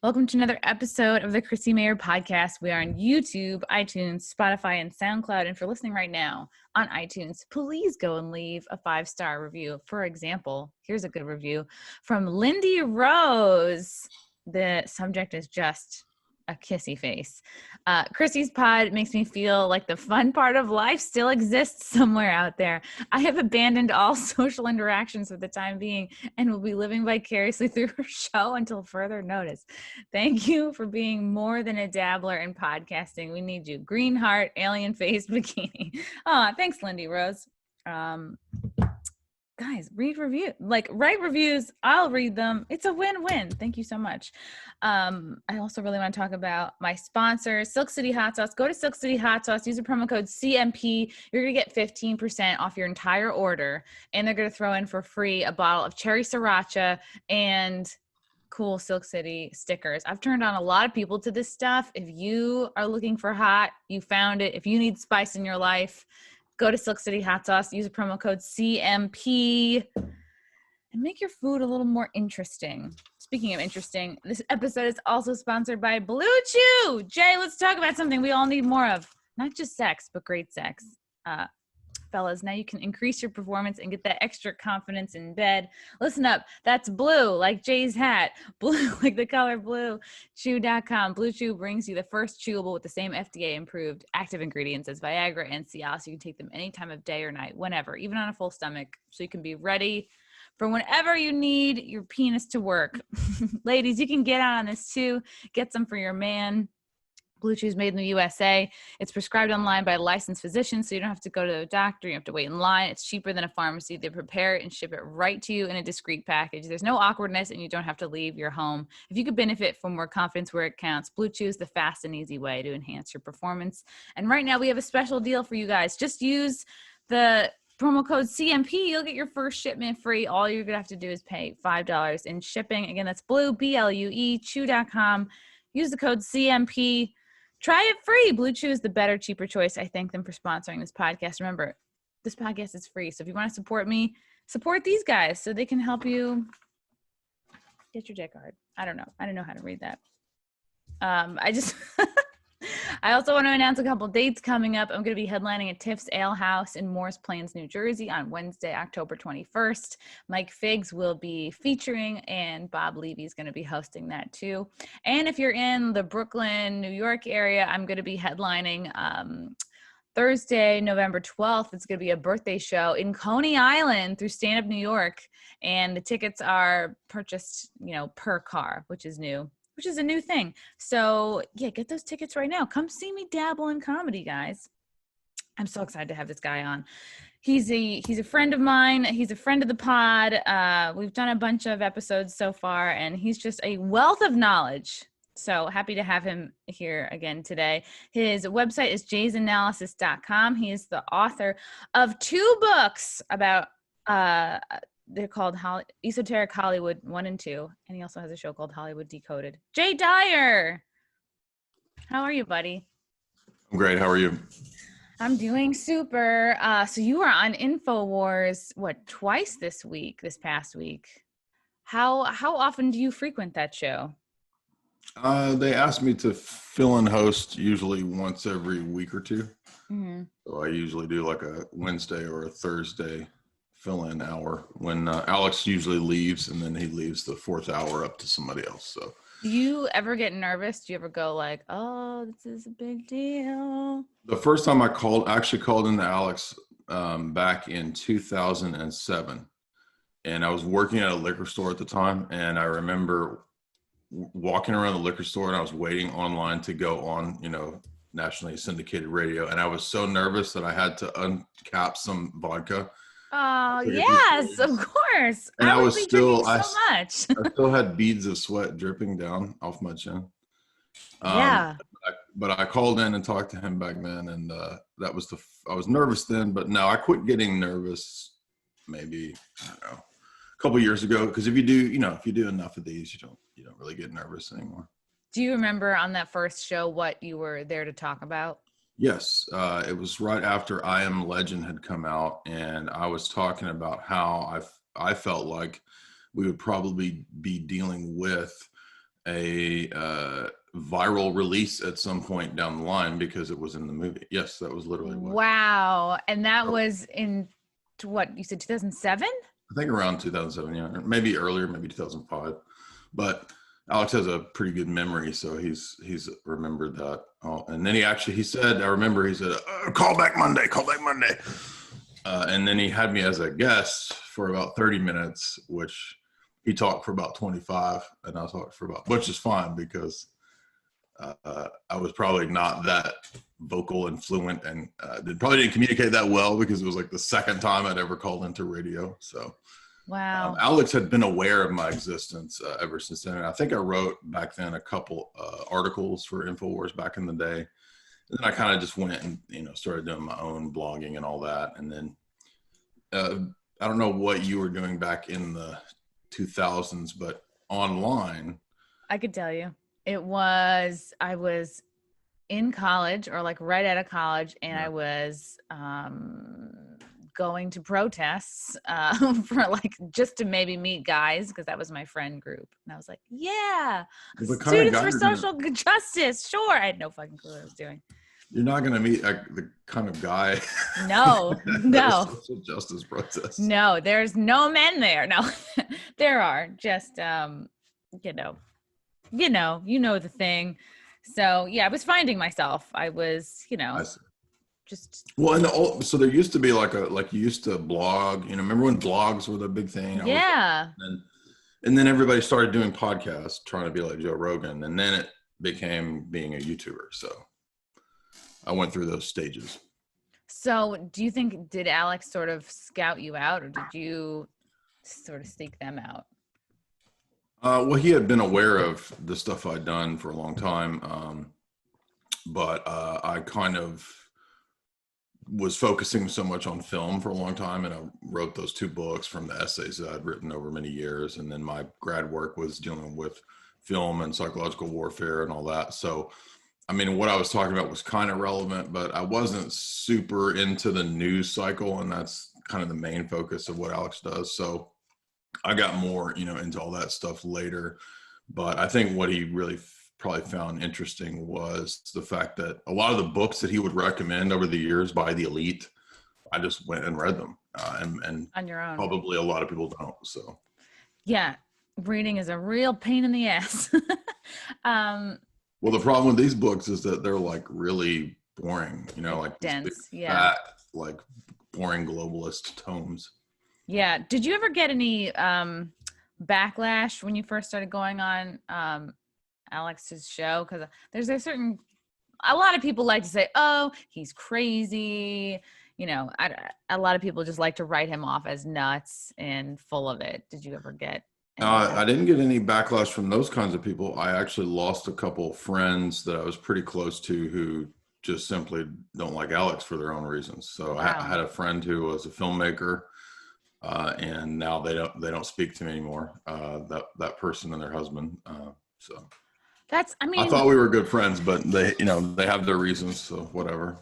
Welcome to another episode of the Chrissy Mayer podcast. We are on YouTube, iTunes, Spotify, and SoundCloud. And for listening right now on iTunes, please go and leave a 5-star review. For example, here's a good review from Lindy Rose. The subject is just a kissy face. Chrissy's pod makes me feel like the fun part of life still exists somewhere out there. I have abandoned all social interactions for the time being and will be living vicariously through her show until further notice. Thank you for being more than a dabbler in podcasting. We need you. Green heart, alien face, bikini. Thanks, Lindy Rose. Guys, write reviews. I'll read them. It's a win-win. Thank you so much. I also really want to talk about my sponsor, Silk City Hot Sauce. Go to Silk City Hot Sauce, use the promo code CMP. You're going to get 15% off your entire order, and they're going to throw in for free a bottle of cherry sriracha and cool Silk City stickers. I've turned on a lot of people to this stuff. If you are looking for hot, you found it. If you need spice in your life, go to Silk City Hot Sauce, use a promo code CMP, and make your food a little more interesting. Speaking of interesting, this episode is also sponsored by Blue Chew. Jay, let's talk about something we all need more of. Not just sex, but great sex. Fellas, now you can increase your performance and get that extra confidence in bed. Listen up. That's blue, like Jay's hat. Blue, like the color blue. Chew.com. Blue Chew brings you the first chewable with the same FDA-approved active ingredients as Viagra and Cialis. So you can take them any time of day or night, whenever, even on a full stomach. So you can be ready for whenever you need your penis to work. Ladies, you can get out on this too. Get some for your man. Blue Chew is made in the USA. It's prescribed online by a licensed physician, so you don't have to go to the doctor. You have to wait in line. It's cheaper than a pharmacy. They prepare it and ship it right to you in a discreet package. There's no awkwardness, and you don't have to leave your home. If you could benefit from more confidence where it counts, Blue Chew is the fast and easy way to enhance your performance. And right now, we have a special deal for you guys. Just use the promo code CMP. You'll get your first shipment free. All you're going to have to do is pay $5 in shipping. Again, that's Blue, B-L-U-E, chew.com. Use the code CMP. Try it free. Blue Chew is the better, cheaper choice, I think, than for sponsoring this podcast. Remember, this podcast is free. So if you want to support me, support these guys so they can help you get your dick hard. I don't know. I don't know how to read that. I also want to announce a couple dates coming up. I'm going to be headlining at Tiff's Ale House in Morris Plains, New Jersey on Wednesday, October 21st. Mike Figs will be featuring, and Bob Levy is going to be hosting that too. And if you're in the Brooklyn, New York area, I'm going to be headlining Thursday, November 12th. It's going to be a birthday show in Coney Island through Stand Up New York. And the tickets are purchased, per car, which is a new thing. So yeah, get those tickets right now. Come see me dabble in comedy, guys. I'm so excited to have this guy on. He's a friend of mine. He's a friend of the pod. We've done a bunch of episodes so far, and he's just a wealth of knowledge. So happy to have him here again today. His website is jaysanalysis.com. He is the author of 2 books about they're called Esoteric Hollywood 1 and 2. And he also has a show called Hollywood Decoded. Jay Dyer. How are you, buddy? I'm great. How are you? I'm doing super. So you were on InfoWars, twice this past week. How often do you frequent that show? They asked me to fill in host usually once every week or two. Mm-hmm. So I usually do like a Wednesday or a Thursday fill-in hour when Alex usually leaves, and then he leaves the 4th hour up to somebody else. So do you ever get nervous? Do you ever go like, oh, this is a big deal? The first time I actually called into Alex back in 2007, and I was working at a liquor store at the time, and I remember walking around the liquor store, and I was waiting online to go on, nationally syndicated radio, and I was so nervous that I had to uncap some vodka. Oh, yes, of course. And I was still, I still had beads of sweat dripping down off my chin. Yeah. But I called in and talked to him back then, and I was nervous then, but no, I quit getting nervous maybe, I don't know, a couple years ago. Because if you do enough of these, you don't really get nervous anymore. Do you remember on that first show what you were there to talk about? Yes, it was right after I Am Legend had come out, and I was talking about how I felt like we would probably be dealing with a viral release at some point down the line because it was in the movie. Yes, that was literally what. Wow. And that was in what you said, 2007? I think around 2007, yeah, or maybe earlier, maybe 2005. But Alex has a pretty good memory, so he's remembered that. Oh, and then he said, I remember he said, call back Monday. And then he had me as a guest for about 30 minutes, which he talked for about 25, and I talked for about, which is fine because I was probably not that vocal and fluent, and probably didn't communicate that well because it was like the second time I'd ever called into radio. So wow. Alex had been aware of my existence ever since then. And I think I wrote back then a couple articles for InfoWars back in the day. And then I kind of just went and, started doing my own blogging and all that. And then I don't know what you were doing back in the 2000s, but online. I could tell you. I was in college, or like right out of college, and I was going to protests for like just to maybe meet guys, because that was my friend group. And I was like, yeah, students for social justice. Sure. I had no fucking clue what I was doing. You're not going to meet the kind of guy. No. Social justice protests. No, there's no men there. No, there are just, you know the thing. So yeah, I was finding myself. I was, just. Well, so there used to be like you used to blog, remember when blogs were the big thing? Yeah. And then everybody started doing podcasts, trying to be like Joe Rogan. And then it became being a YouTuber. So I went through those stages. So do you think, did Alex sort of scout you out, or did you sort of seek them out? Well, he had been aware of the stuff I'd done for a long time. But I kind of was focusing so much on film for a long time. And I wrote those 2 books from the essays that I'd written over many years. And then my grad work was dealing with film and psychological warfare and all that. So, I mean, what I was talking about was kind of relevant, but I wasn't super into the news cycle. And that's kind of the main focus of what Alex does. So I got more, into all that stuff later. But I think what he really probably found interesting was the fact that a lot of the books that he would recommend over the years by the elite, I just went and read them. And on your own. Probably a lot of people don't. So yeah, reading is a real pain in the ass. Well, the problem with these books is that they're like really boring, like dense, fat, like boring globalist tomes. Yeah. Did you ever get any backlash when you first started going on Alex's show? Because there's a lot of people like to say, oh, he's crazy. A lot of people just like to write him off as nuts and full of it. Did you ever get I didn't get any backlash from those kinds of people. I actually lost a couple of friends that I was pretty close to who just simply don't like Alex for their own reasons. So wow. I had a friend who was a filmmaker, and now they don't speak to me anymore. That person and their husband. So I thought we were good friends, but they have their reasons. So whatever.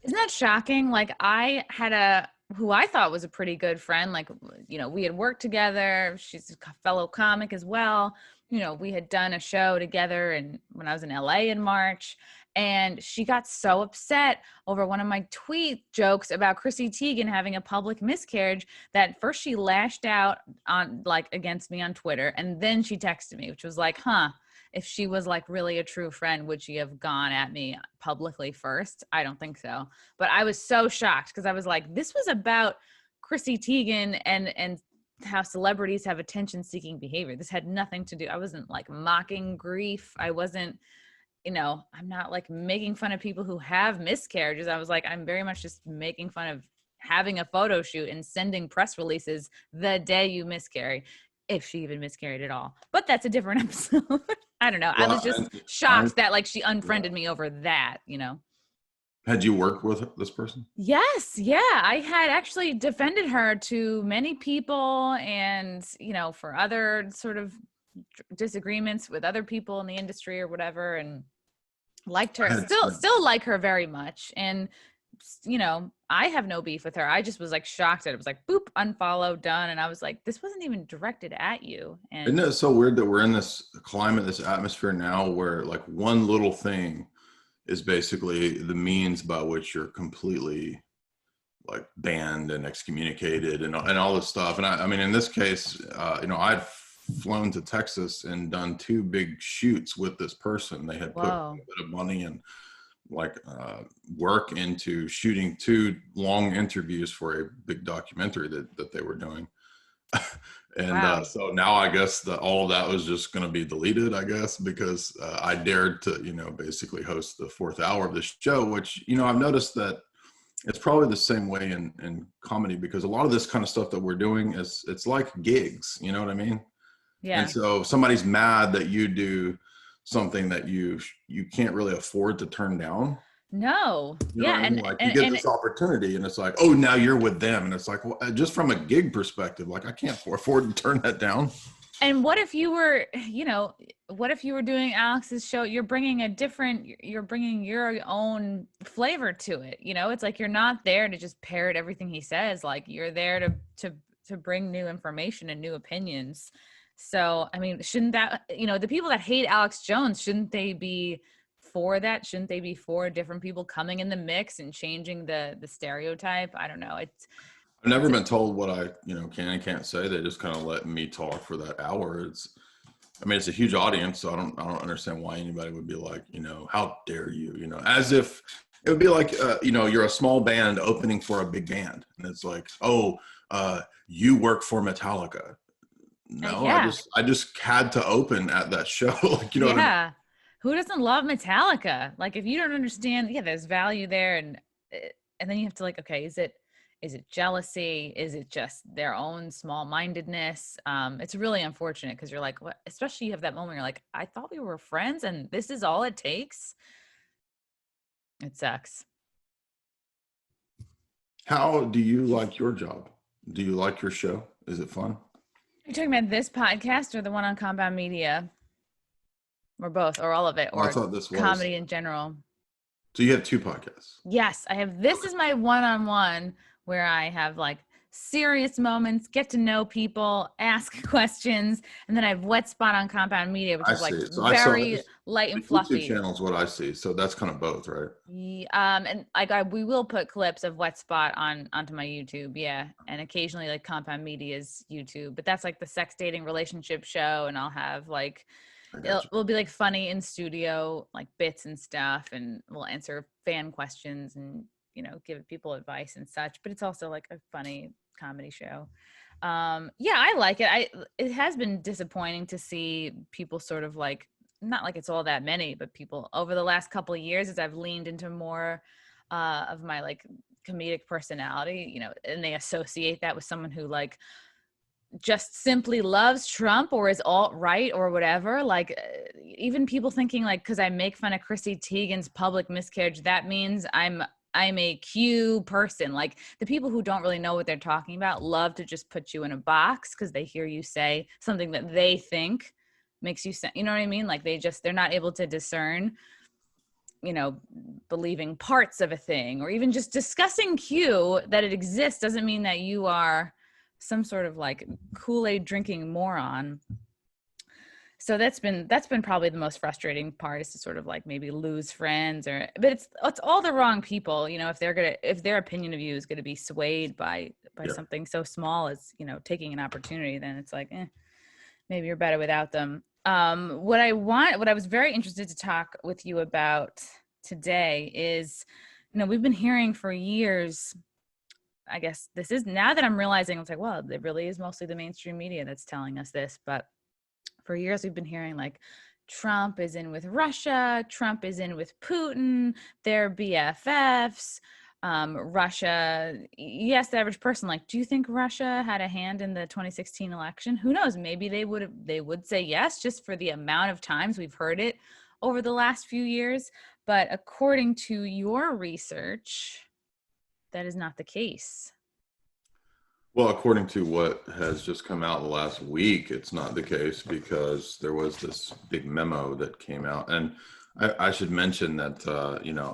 Isn't that shocking? Like I had who I thought was a pretty good friend. Like, we had worked together. She's a fellow comic as well. We had done a show together when I was in LA in March, and she got so upset over one of my tweet jokes about Chrissy Teigen having a public miscarriage that first she lashed out against me on Twitter. And then she texted me, which was like, if she was like really a true friend, would she have gone at me publicly first? I don't think so. But I was so shocked because I was like, this was about Chrissy Teigen and how celebrities have attention-seeking behavior. This had nothing to do. I wasn't like mocking grief. I wasn't, I'm not like making fun of people who have miscarriages. I was like, I'm very much just making fun of having a photo shoot and sending press releases the day you miscarry. If she even miscarried at all. But that's a different episode. I don't know. Well, I was just shocked that like she unfriended me over that, Had you worked with this person? Yes. Yeah. I had actually defended her to many people and, for other sort of disagreements with other people in the industry or whatever, and liked her, still like her very much. And you know, I have no beef with her. I just was like shocked that it was like, boop, unfollow, done. And I was like, this wasn't even directed at you. Isn't And it so weird that we're in this climate, this atmosphere now where like one little thing is basically the means by which you're completely like banned and excommunicated and all this stuff. And I mean, in this case, you know, I'd flown to Texas and done 2 big shoots with this person. They had put a whoa, bit of money and like work into shooting 2 long interviews for a big documentary that they were doing. And wow. so now I guess that all of that was just going to be deleted, I guess, because I dared to, you know, basically host the 4th hour of this show, which, you know, I've noticed that it's probably the same way in comedy, because a lot of this kind of stuff that we're doing is, it's like gigs, you know what I mean? And Yeah. so somebody's mad that you do something that you can't really afford to turn down. No. You know Yeah. what I mean? Like you And, get and, this opportunity and it's like, oh, now you're with them. And it's like, well, just from a gig perspective, like I can't afford to turn that down. and what if you were, you know, what if you were doing Alex's show? You're bringing your own flavor to it. You know, it's like, you're not there to just parrot everything he says. Like you're there to bring new information and new opinions. So, I mean, shouldn't that, you know, the people that hate Alex Jones, shouldn't they be for that? Shouldn't they be for different people coming in the mix and changing the stereotype? I don't know. I've never It's been told what I, you know, can and can't say. They just kind of let me talk for that hour. I mean, it's a huge audience, so I don't understand why anybody would be like, you know, how dare you, you know, as if it would be like, you know, you're a small band opening for a big band, and it's like, oh, you work for Metallica. No, yeah. I just had to open at that show, like, you know what I mean? Yeah. Who doesn't love Metallica? Like if you don't understand, yeah, there's value there and then you have to like, okay, is it jealousy? Is it just their own small-mindedness? It's really unfortunate because you're like, what, especially you have that moment where you're like, I thought we were friends and this is all it takes. It sucks. How do you like your job? Do you like your show? Is it fun? Are you talking about this podcast or the one on Compound Media? Or both, or all of it, Well, I or thought this was. comedy in general? So you have 2 podcasts. Yes, I have. This is my one-on-one where I have like serious moments, get to know people, ask questions, and then I have Wet Spot on Compound Media, which I is like see. So I saw very this. light The and YouTube fluffy. channel is what I see. So that's kind of both, right? And like we will put clips of Wet Spot onto my YouTube, yeah, and occasionally like Compound Media's YouTube, but that's like the sex dating relationship show, and I'll have like I got it you. will be like funny in studio like bits and stuff, and we'll answer fan questions and give people advice and such, but it's also like a funny comedy show. Yeah, I like it. It has been disappointing to see people sort of like, not like it's all that many, but people over the last couple of years as I've leaned into more of my like comedic personality, and they associate that with someone who like just simply loves Trump or is alt-right or whatever. Like even people thinking like, because I make fun of Chrissy Teigen's public miscarriage, that means I'm a Q person. Like the people who don't really know what they're talking about love to just put you in a box because they hear you say something that they think makes you, you know what I mean? Like they're not able to discern, believing parts of a thing, or even just discussing Q, that it exists doesn't mean that you are some sort of like Kool-Aid drinking moron. So that's been probably the most frustrating part, is to sort of like maybe lose friends, but it's all the wrong people, if their opinion of you is going to be swayed by Yeah. something so small as taking an opportunity, then it's like maybe you're better without them. What I was very interested to talk with you about today is, we've been hearing for years, I guess this is, now that I'm realizing, it's like, well, it really is mostly the mainstream media that's telling us this. But for years, we've been hearing like, Trump is in with Russia, Trump is in with Putin, they're BFFs. Russia, yes, the average person, like, do you think Russia had a hand in the 2016 election? Who knows? Maybe they would say yes, just for the amount of times we've heard it over the last few years. But according to your research, that is not the case. Well, according to what has just come out the last week, it's not the case because there was this big memo that came out. And I should mention that,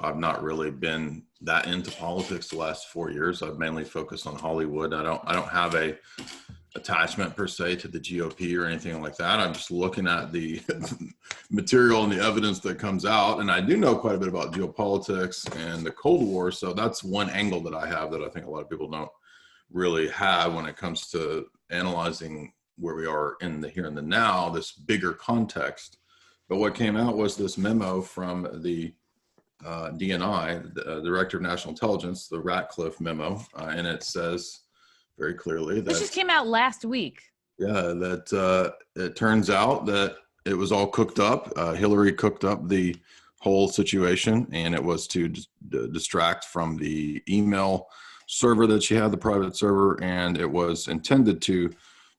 I've not really been that into politics the last 4 years. I've mainly focused on Hollywood. I don't have a attachment per se to the GOP or anything like that. I'm just looking at the material and the evidence that comes out. And I do know quite a bit about geopolitics and the Cold War. So that's one angle that I have that I think a lot of people don't really have when it comes to analyzing where we are in the here and the now, this bigger context. But what came out was this memo from the DNI, the Director of National Intelligence, the Ratcliffe memo, and it says very clearly that This just came out last week. yeah, that it turns out that it was all cooked up. Hillary cooked up the whole situation, and it was to distract from the email server that she had, the private server, and it was intended to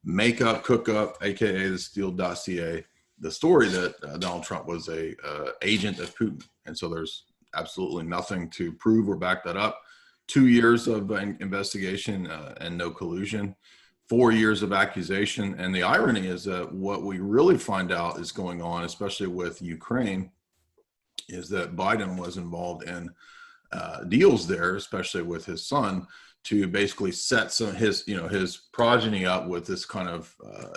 make up, cook up, aka the Steele dossier, the story that Donald Trump was a agent of Putin. And so there's absolutely nothing to prove or back that up. 2 years of investigation and no collusion, 4 years of accusation. And the irony is that what we really find out is going on, especially with Ukraine, is that Biden was involved in deals there, especially with his son, to basically set some his progeny up with this kind of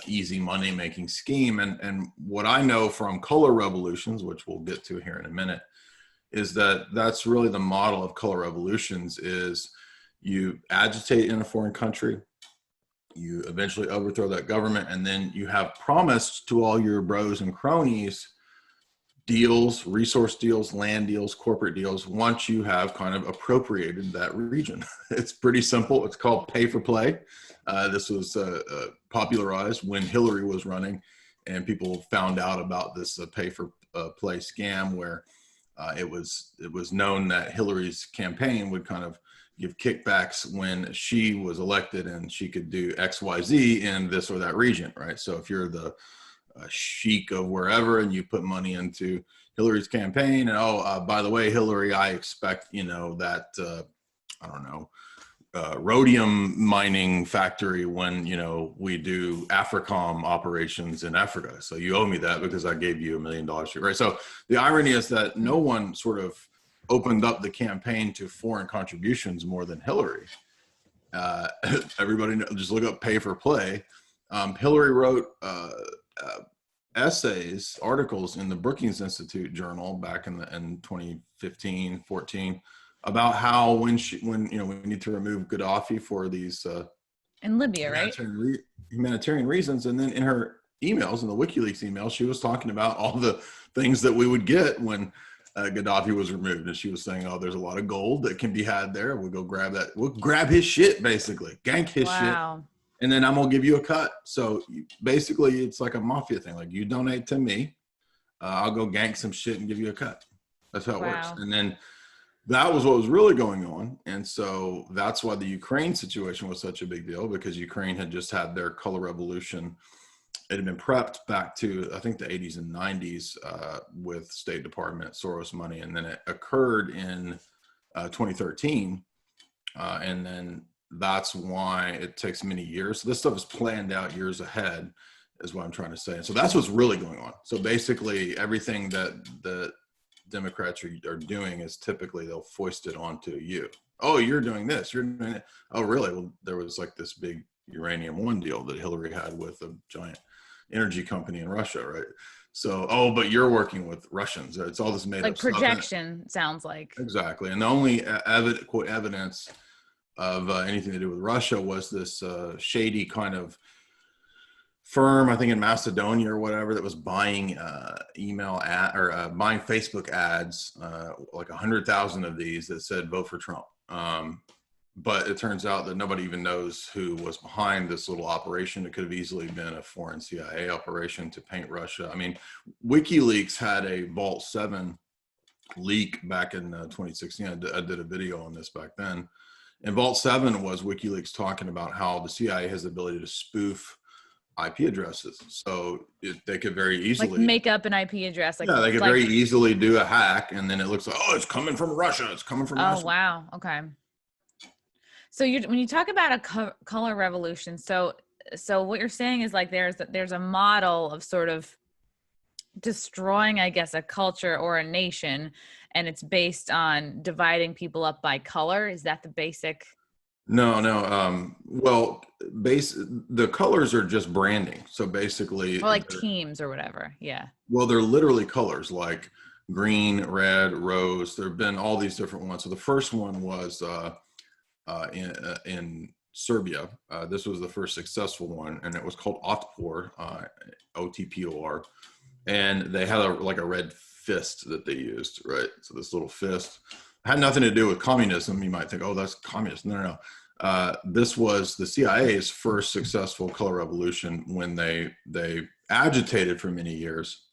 easy money making scheme. And what I know from color revolutions, which we'll get to here in a minute, is that that's really the model of color revolutions: is you agitate in a foreign country, you eventually overthrow that government, and then you have promised to all your bros and cronies deals, resource deals, land deals, corporate deals, once you have kind of appropriated that region. It's pretty simple. It's called pay for play. This was popularized when Hillary was running, and people found out about this pay for play scam where it was known that Hillary's campaign would kind of give kickbacks when she was elected, and she could do XYZ in this or that region, right? So if you're the sheik of wherever and you put money into Hillary's campaign, and by the way, Hillary, I expect that rhodium mining factory when we do AFRICOM operations in Africa, so you owe me that because I gave you $1 million, right? So the irony is that no one sort of opened up the campaign to foreign contributions more than Hillary. Everybody just look up pay for play. Hillary wrote essays, articles in the Brookings Institute journal back in 2015, 14, about how when we need to remove Gaddafi for these in Libya, humanitarian reasons. And then in her emails, in the WikiLeaks emails, she was talking about all the things that we would get when Gaddafi was removed. And she was saying, there's a lot of gold that can be had there. We'll go grab that. We'll grab his shit, basically, gank his shit. And then I'm going to give you a cut. So basically, it's like a mafia thing. Like, you donate to me, I'll go gank some shit and give you a cut. That's how it works. And then that was what was really going on. And so that's why the Ukraine situation was such a big deal, because Ukraine had just had their color revolution. It had been prepped back to, I think, the 80s and 90s with State Department, Soros money. And then it occurred in 2013. And then that's why it takes many years. So this stuff is planned out years ahead, is what I'm trying to say. And so that's what's really going on. So basically, everything that the Democrats are doing is typically they'll foist it onto you. Oh, you're doing this. You're doing it. Oh, really? Well, there was like this big uranium one deal that Hillary had with a giant energy company in Russia, right? So, but you're working with Russians. It's all this made up stuff. Like projection, sounds like. Exactly. And the only quote evidence of anything to do with Russia was this shady kind of firm, I think in Macedonia or whatever, that was buying buying Facebook ads, like 100,000 of these that said vote for Trump. But it turns out that nobody even knows who was behind this little operation. It could have easily been a foreign CIA operation to paint Russia. I mean, WikiLeaks had a Vault 7 leak back in 2016. I did a video on this back then. And Vault 7 was WikiLeaks talking about how the CIA has the ability to spoof IP addresses. So they could very easily make up an IP address. They could very easily do a hack, and then it looks like, it's coming from Russia. It's coming from Russia. Oh, wow. Okay. So when you talk about a color revolution, so what you're saying is like there's a model of sort of destroying, I guess, a culture or a nation, and it's based on dividing people up by color. Is that the basic? No, no. Well, the colors are just branding. So basically, Or like teams or whatever. Yeah. well, they're literally colors like green, red, rose. There have been all these different ones. So the first one was in Serbia. This was the first successful one, and it was called Otpor, OTPOR. And they had like a red fist that they used, right? So this little fist had nothing to do with communism. You might think, oh, that's communist. No, no, no. This was the CIA's first successful color revolution when they agitated for many years,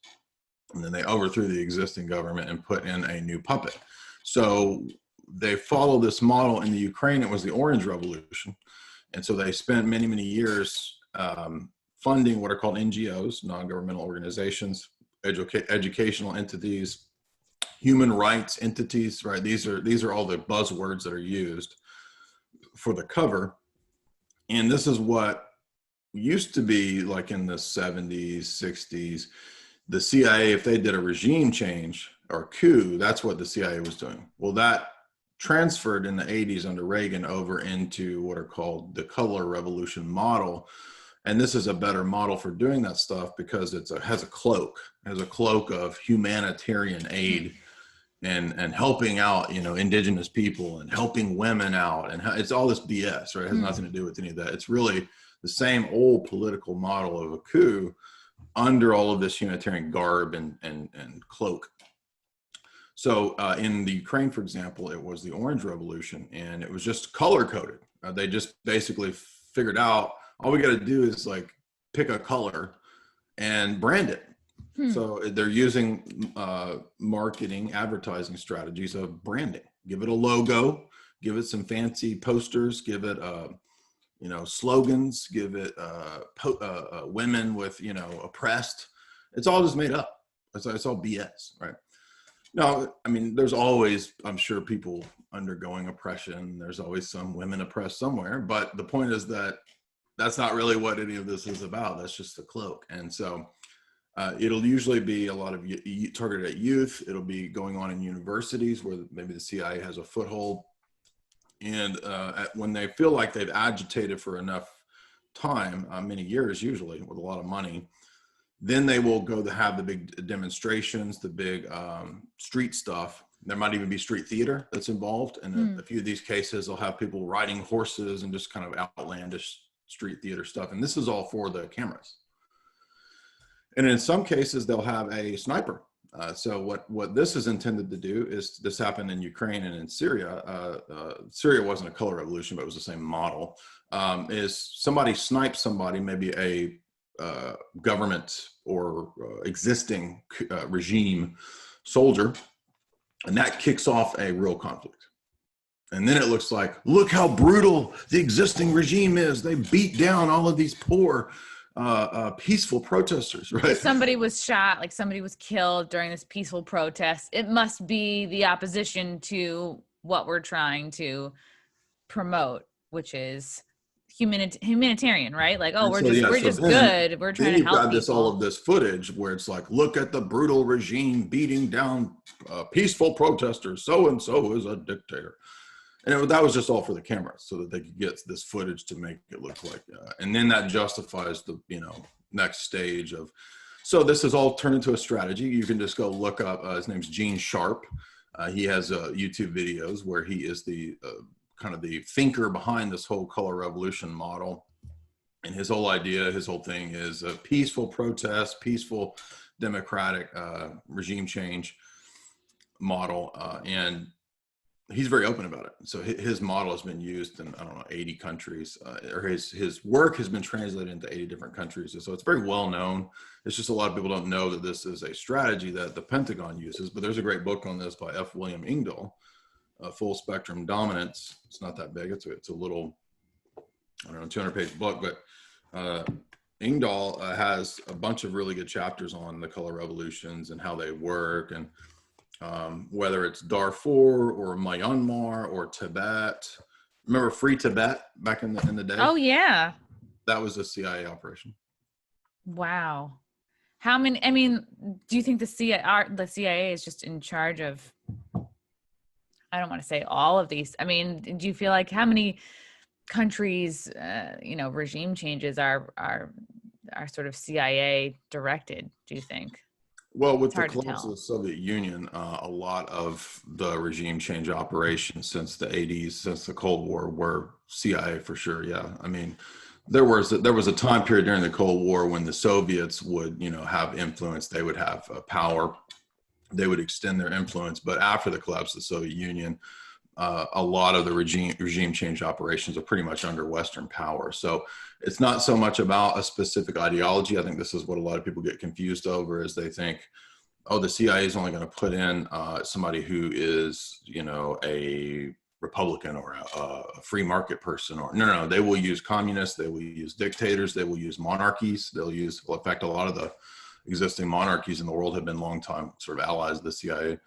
and then they overthrew the existing government and put in a new puppet. So they followed this model in the Ukraine. It was the Orange Revolution. And so they spent many, many years funding what are called NGOs, non-governmental organizations, educational entities, human rights entities, right? These are all the buzzwords that are used for the cover. And this is what used to be like in the 70s, 60s, the CIA, if they did a regime change or coup, that's what the CIA was doing. Well, that transferred in the 80s under Reagan over into what are called the color revolution model. And this is a better model for doing that stuff because it has a cloak of humanitarian aid and helping out, indigenous people and helping women out. And it's all this BS, right? It has nothing to do with any of that. It's really the same old political model of a coup under all of this humanitarian garb and cloak. So in the Ukraine, for example, it was the Orange Revolution, and it was just color coded. They just basically figured out all we got to do is like pick a color and brand it. So they're using marketing, advertising strategies of branding. Give it a logo, give it some fancy posters, give it slogans, give it women with oppressed. It's all just made up. It's all BS, right? No, I mean, there's always, I'm sure, people undergoing oppression. There's always some women oppressed somewhere. But the point is that that's not really what any of this is about. That's just the cloak. And so it'll usually be a lot of targeted at youth. It'll be going on in universities where maybe the CIA has a foothold. And when they feel like they've agitated for enough time, many years usually, with a lot of money, then they will go to have the big demonstrations, the big street stuff. There might even be street theater that's involved. And a few of these cases, they'll have people riding horses and just kind of outlandish street theater stuff. And this is all for the cameras. And in some cases, they'll have a sniper. So what this is intended to do is, this happened in Ukraine and in Syria. Syria wasn't a color revolution, but it was the same model. Is somebody snipes somebody, maybe a government or existing regime soldier, and that kicks off a real conflict. And then it looks like, look how brutal the existing regime is. They beat down all of these poor peaceful protesters, right? Somebody was shot, like somebody was killed during this peaceful protest. It must be the opposition to what we're trying to promote, which is humanitarian, right? Like, oh, we're just good. We're trying to help people. Then you've got all of this footage where it's like, look at the brutal regime beating down peaceful protesters. So-and-so is a dictator. And that was just all for the cameras so that they could get this footage to make it look like, and then that justifies the, next stage of, so this has all turned into a strategy. You can just go look up, his name's Gene Sharp. He has YouTube videos where he is the kind of the thinker behind this whole color revolution model. And his whole idea, his whole thing is a peaceful protest, peaceful democratic regime change model. And he's very open about it. So his model has been used in, 80 countries, or his work has been translated into 80 different countries. And so it's very well known. It's just a lot of people don't know that this is a strategy that the Pentagon uses, but there's a great book on this by F. William Engdahl, Full Spectrum Dominance. It's not that big. It's a little, 200-page book, but Engdahl has a bunch of really good chapters on the color revolutions and how they work, and whether it's Darfur or Myanmar or Tibet Remember Free Tibet back in the day? Oh yeah. That was a CIA operation. Wow. How many, I mean, do you think the CIA is just in charge of, I don't want to say all of these. I mean, do you feel like how many countries, regime changes are sort of CIA directed, do you think? Well, It's with the hard to collapse of tell. the Soviet Union, a lot of the regime change operations since the 80s, since the Cold War, were CIA for sure. Yeah, I mean, there was a time period during the Cold War when the Soviets would, have influence. They would have power. They would extend their influence. But after the collapse of the Soviet Union, a lot of the regime change operations are pretty much under Western power. So it's not so much about a specific ideology. I think this is what a lot of people get confused over, is they think, oh, the CIA is only going to put in somebody who is, a Republican or a free market person. Or no, they will use communists, they will use dictators, they will use monarchies. In fact, a lot of the existing monarchies in the world have been long time sort of allies of the CIA.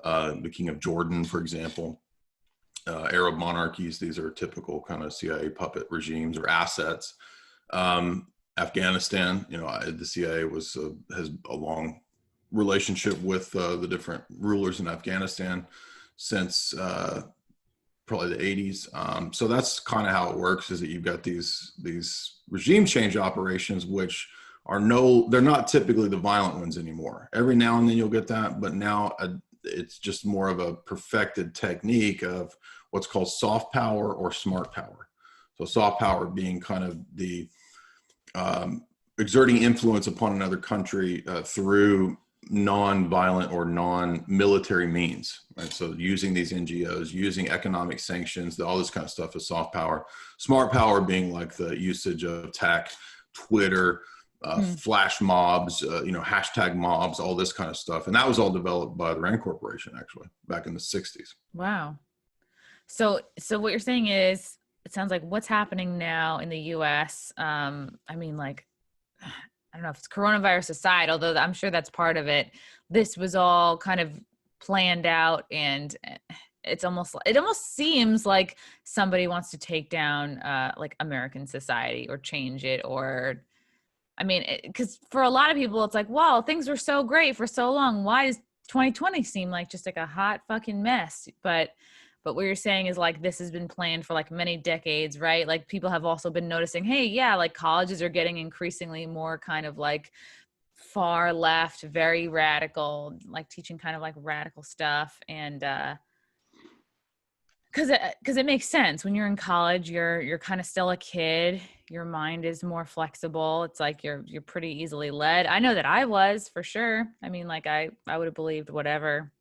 The King of Jordan, for example. Arab monarchies, these are typical kind of CIA puppet regimes or assets. Afghanistan, the CIA has a long relationship with the different rulers in Afghanistan since probably the 80s. So that's kind of how it works, is that you've got these regime change operations, which they're not typically the violent ones anymore. Every now and then you'll get that, but now it's just more of a perfected technique of what's called soft power or smart power. So soft power being kind of the exerting influence upon another country through non-violent or non-military means, right? So using these NGOs, using economic sanctions, all this kind of stuff is soft power. Smart power being like the usage of tech, Twitter, flash mobs, hashtag mobs, all this kind of stuff. And that was all developed by the Rand Corporation, actually, back in the 60s. Wow. So what you're saying is, it sounds like what's happening now in the US, I mean, like, I don't know if it's coronavirus aside, although I'm sure that's part of it. This was all kind of planned out, and it almost seems like somebody wants to take down like American society or change it, or I mean, because for a lot of people, it's like, wow, things were so great for so long. Why does 2020 seem like just like a hot fucking mess? But what you're saying is like, this has been planned for like many decades, right? Like people have also been noticing, hey, yeah, like colleges are getting increasingly more kind of like far left, very radical, like teaching kind of like radical stuff. And because it makes sense when you're in college, you're kind of still a kid, your mind is more flexible, it's like you're pretty easily led. I know that I was, for sure. I mean, like I would have believed whatever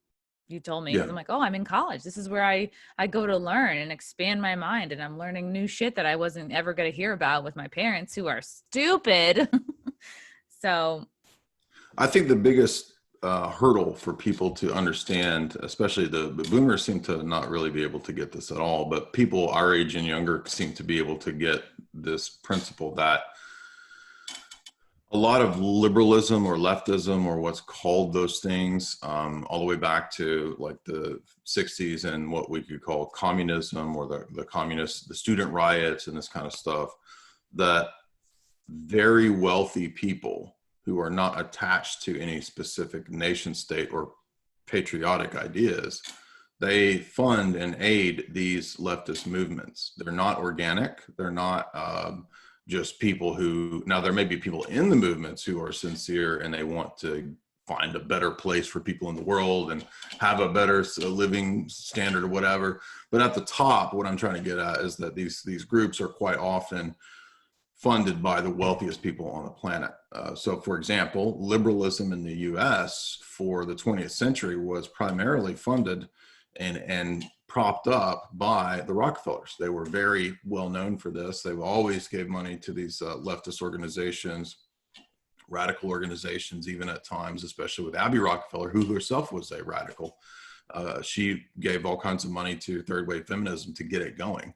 you told me, because Yeah. I'm like, oh, I'm in college, this is where I go to learn and expand my mind, and I'm learning new shit that I wasn't ever going to hear about with my parents, who are stupid. So I think the biggest hurdle for people to understand, especially the boomers seem to not really be able to get this at all, but people our age and younger seem to be able to get this principle that a lot of liberalism or leftism or what's called those things, all the way back to like the 60s and what we could call communism or the student riots and this kind of stuff, that very wealthy people who are not attached to any specific nation state or patriotic ideas, they fund and aid these leftist movements. They're not organic. They're not just people who, now there may be people in the movements who are sincere and they want to find a better place for people in the world and have a better living standard or whatever. But at the top, what I'm trying to get at is that these groups are quite often funded by the wealthiest people on the planet. So for example, liberalism in the US for the 20th century was primarily funded and propped up by the Rockefellers. They were very well known for this. They always gave money to these leftist organizations, radical organizations, even at times, especially with Abby Rockefeller, who herself was a radical. She gave all kinds of money to third wave feminism to get it going.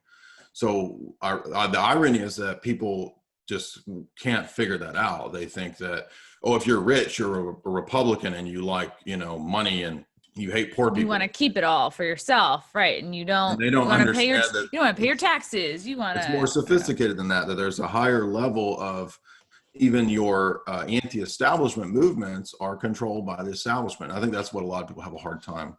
So the irony is that people just can't figure that out. They think that, oh, if you're rich, you're a Republican and you like, money and You hate poor You people. want to keep it all for yourself, right? And you And don't they don't want to pay understand that you don't want to pay your taxes. You want it's more to, I don't know. sophisticated than that, that there's a higher level of even your anti-establishment movements are controlled by the establishment. I think that's what a lot of people have a hard time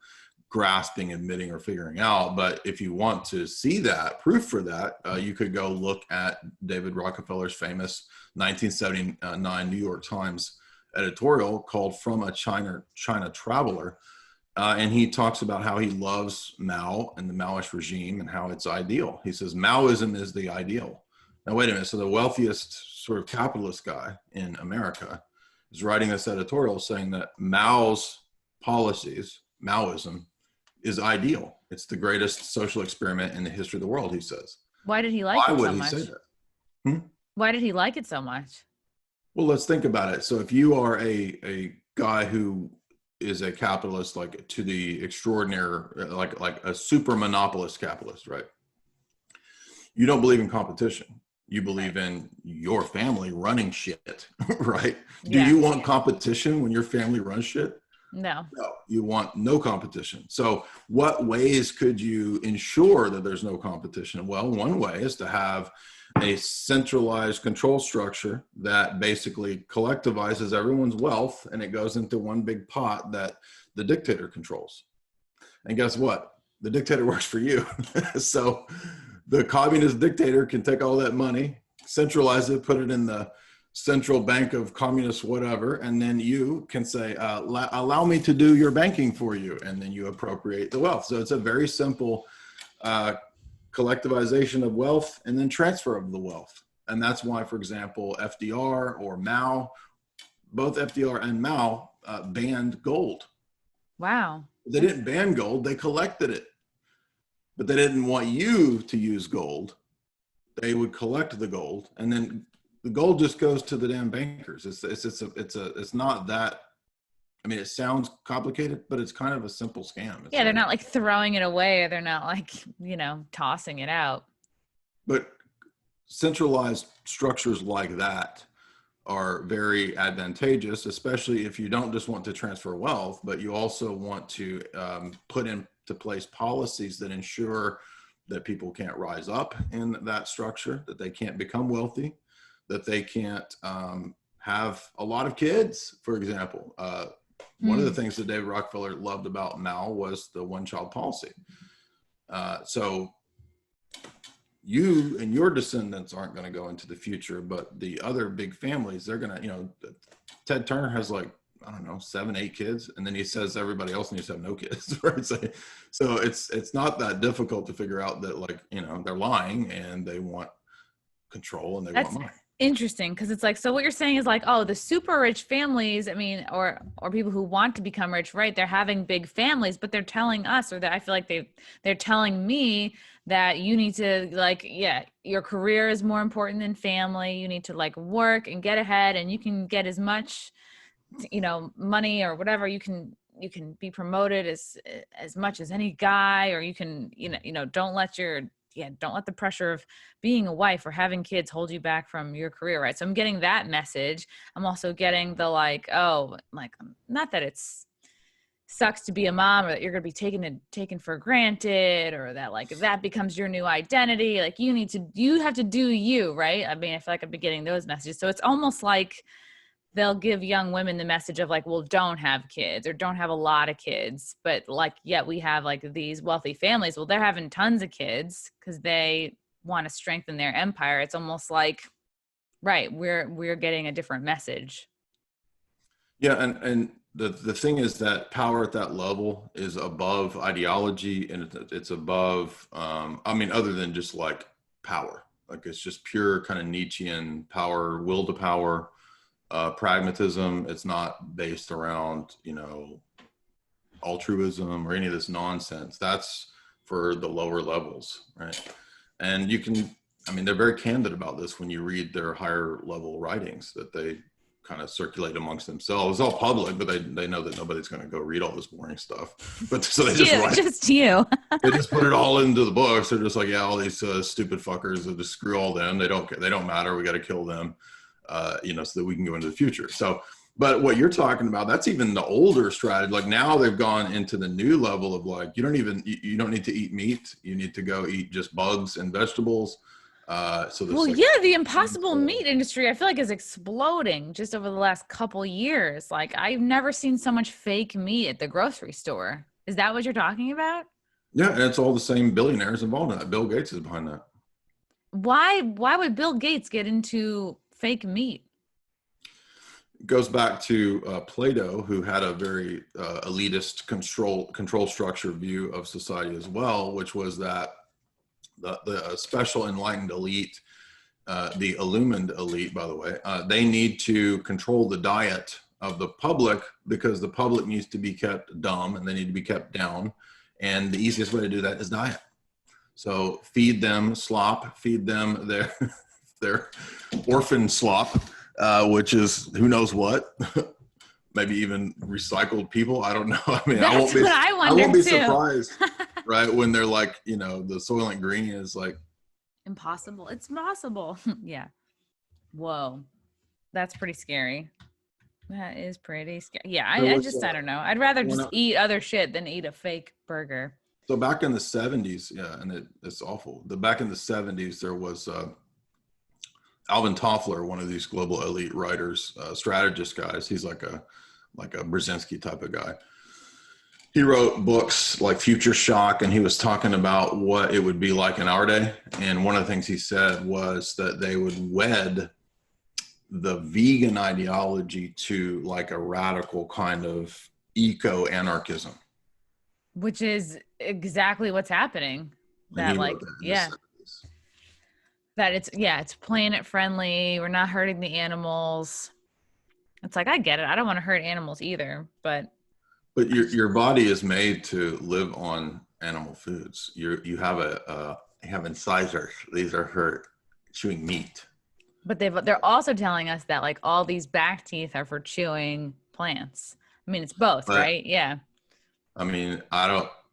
grasping, admitting, or figuring out. But if you want to see that proof for that, you could go look at David Rockefeller's famous 1979 New York Times editorial called "From a China Traveler," and he talks about how he loves Mao and the Maoist regime and how it's ideal. He says Maoism is the ideal. Now wait a minute. So the wealthiest sort of capitalist guy in America is writing this editorial saying that Mao's policies, Maoism, is ideal. It's the greatest social experiment in the history of the world, he says. Why did he like Why it would so he much? say that? Hmm? Why did he like it so much? Well, let's think about it. So if you are a guy who is a capitalist, like to the extraordinary, like a super monopolist capitalist, right? You don't believe in competition. You believe in your family running shit, right? Do Yeah. you want competition when your family runs shit? No. No, you want no competition. So what ways could you ensure that there's no competition? Well, one way is to have a centralized control structure that basically collectivizes everyone's wealth, and it goes into one big pot that the dictator controls. And guess what? The dictator works for you. So the communist dictator can take all that money, centralize it, put it in the central bank of communist whatever, and then you can say, allow me to do your banking for you, and then you appropriate the wealth. So it's a very simple collectivization of wealth and then transfer of the wealth. And that's why, for example, FDR or Mao, both FDR and Mao banned gold. Wow. They didn't ban gold, they collected it. But they didn't want you to use gold. They would collect the gold, and then the gold just goes to the damn bankers. It's not that. I mean, it sounds complicated, but it's kind of a simple scam. It's They're not like throwing it away, or they're not like, tossing it out. But centralized structures like that are very advantageous, especially if you don't just want to transfer wealth, but you also want to put into place policies that ensure that people can't rise up in that structure, that they can't become wealthy, that they can't have a lot of kids, for example. One of the things that David Rockefeller loved about Mao was the one-child policy. So you and your descendants aren't going to go into the future, but the other big families, they're going to, Ted Turner has like, I don't know, 7, 8 kids. And then he says everybody else needs to have no kids, right? So it's not that difficult to figure out that, they're lying and they want control and they want money. Interesting, because it's like, so what you're saying is like, oh, the super rich families, I mean, or people who want to become rich, right? They're having big families, but they're telling us, or that I feel like they're telling me that you need to your career is more important than family. You need to work and get ahead, and you can get as much, money or whatever. You can be promoted as much as any guy, or you can, don't let the pressure of being a wife or having kids hold you back from your career, right? So I'm getting that message. I'm also getting the not that it's sucks to be a mom, or that you're going to be taken for granted, or that if that becomes your new identity, you have to do you, right? I mean, I feel like I've been getting those messages. So it's almost like they'll give young women the message of well, don't have kids, or don't have a lot of kids. But yet we have these wealthy families. Well, they're having tons of kids because they want to strengthen their empire. It's almost right, we're getting a different message. Yeah. And the thing is that power at that level is above ideology, and it's above, other than just power, it's just pure kind of Nietzschean power, will to power. Pragmatism. It's not based around, altruism or any of this nonsense. That's for the lower levels, right? And they're very candid about this when you read their higher level writings that they kind of circulate amongst themselves. It's all public, but they know that nobody's going to go read all this boring stuff. But so they just write. Just you. They just put it all into the books. They're just all these stupid fuckers, that just screw all them. They don't matter. We got to kill them. So that we can go into the future. So But what you're talking about, that's even the older strategy. Like now they've gone into the new level of like, you don't need to eat meat. You need to go eat just bugs and vegetables. So there's Well, like, yeah, the impossible meat industry, I feel like, is exploding just over the last couple years. Like, I've never seen so much fake meat at the grocery store. Is that what you're talking about? yeah, and it's all the same billionaires involved in that. Bill Gates is behind that. Why would Bill Gates get into fake meat? It goes back to Plato, who had a very elitist control structure view of society as well, which was that the special enlightened elite, the illumined elite, by the way, they need to control the diet of the public because the public needs to be kept dumb and they need to be kept down. And the easiest way to do that is diet. So feed them slop, feed them their orphan slop, which is who knows what. Maybe even recycled people. I don't know. I mean, I won't be surprised, right? When they're like, the Soylent Green is like impossible. It's possible. Yeah. Whoa. That's pretty scary. That is pretty scary. Yeah, I don't know. I'd rather just eat other shit than eat a fake burger. So back in the 70s, yeah, and it's awful. Back in the 70s, there was Alvin Toffler, one of these global elite writers, strategist guys. He's like a Brzezinski type of guy. He wrote books like Future Shock, and he was talking about what it would be like in our day. And one of the things he said was that they would wed the vegan ideology to like a radical kind of eco-anarchism. Which is exactly what's happening. That it's planet friendly. We're not hurting the animals. It's like, I get it. I don't want to hurt animals either, but your body is made to live on animal foods. You have incisors. These are for chewing meat. But they're also telling us that like all these back teeth are for chewing plants. I mean, it's both, right? Yeah. I mean,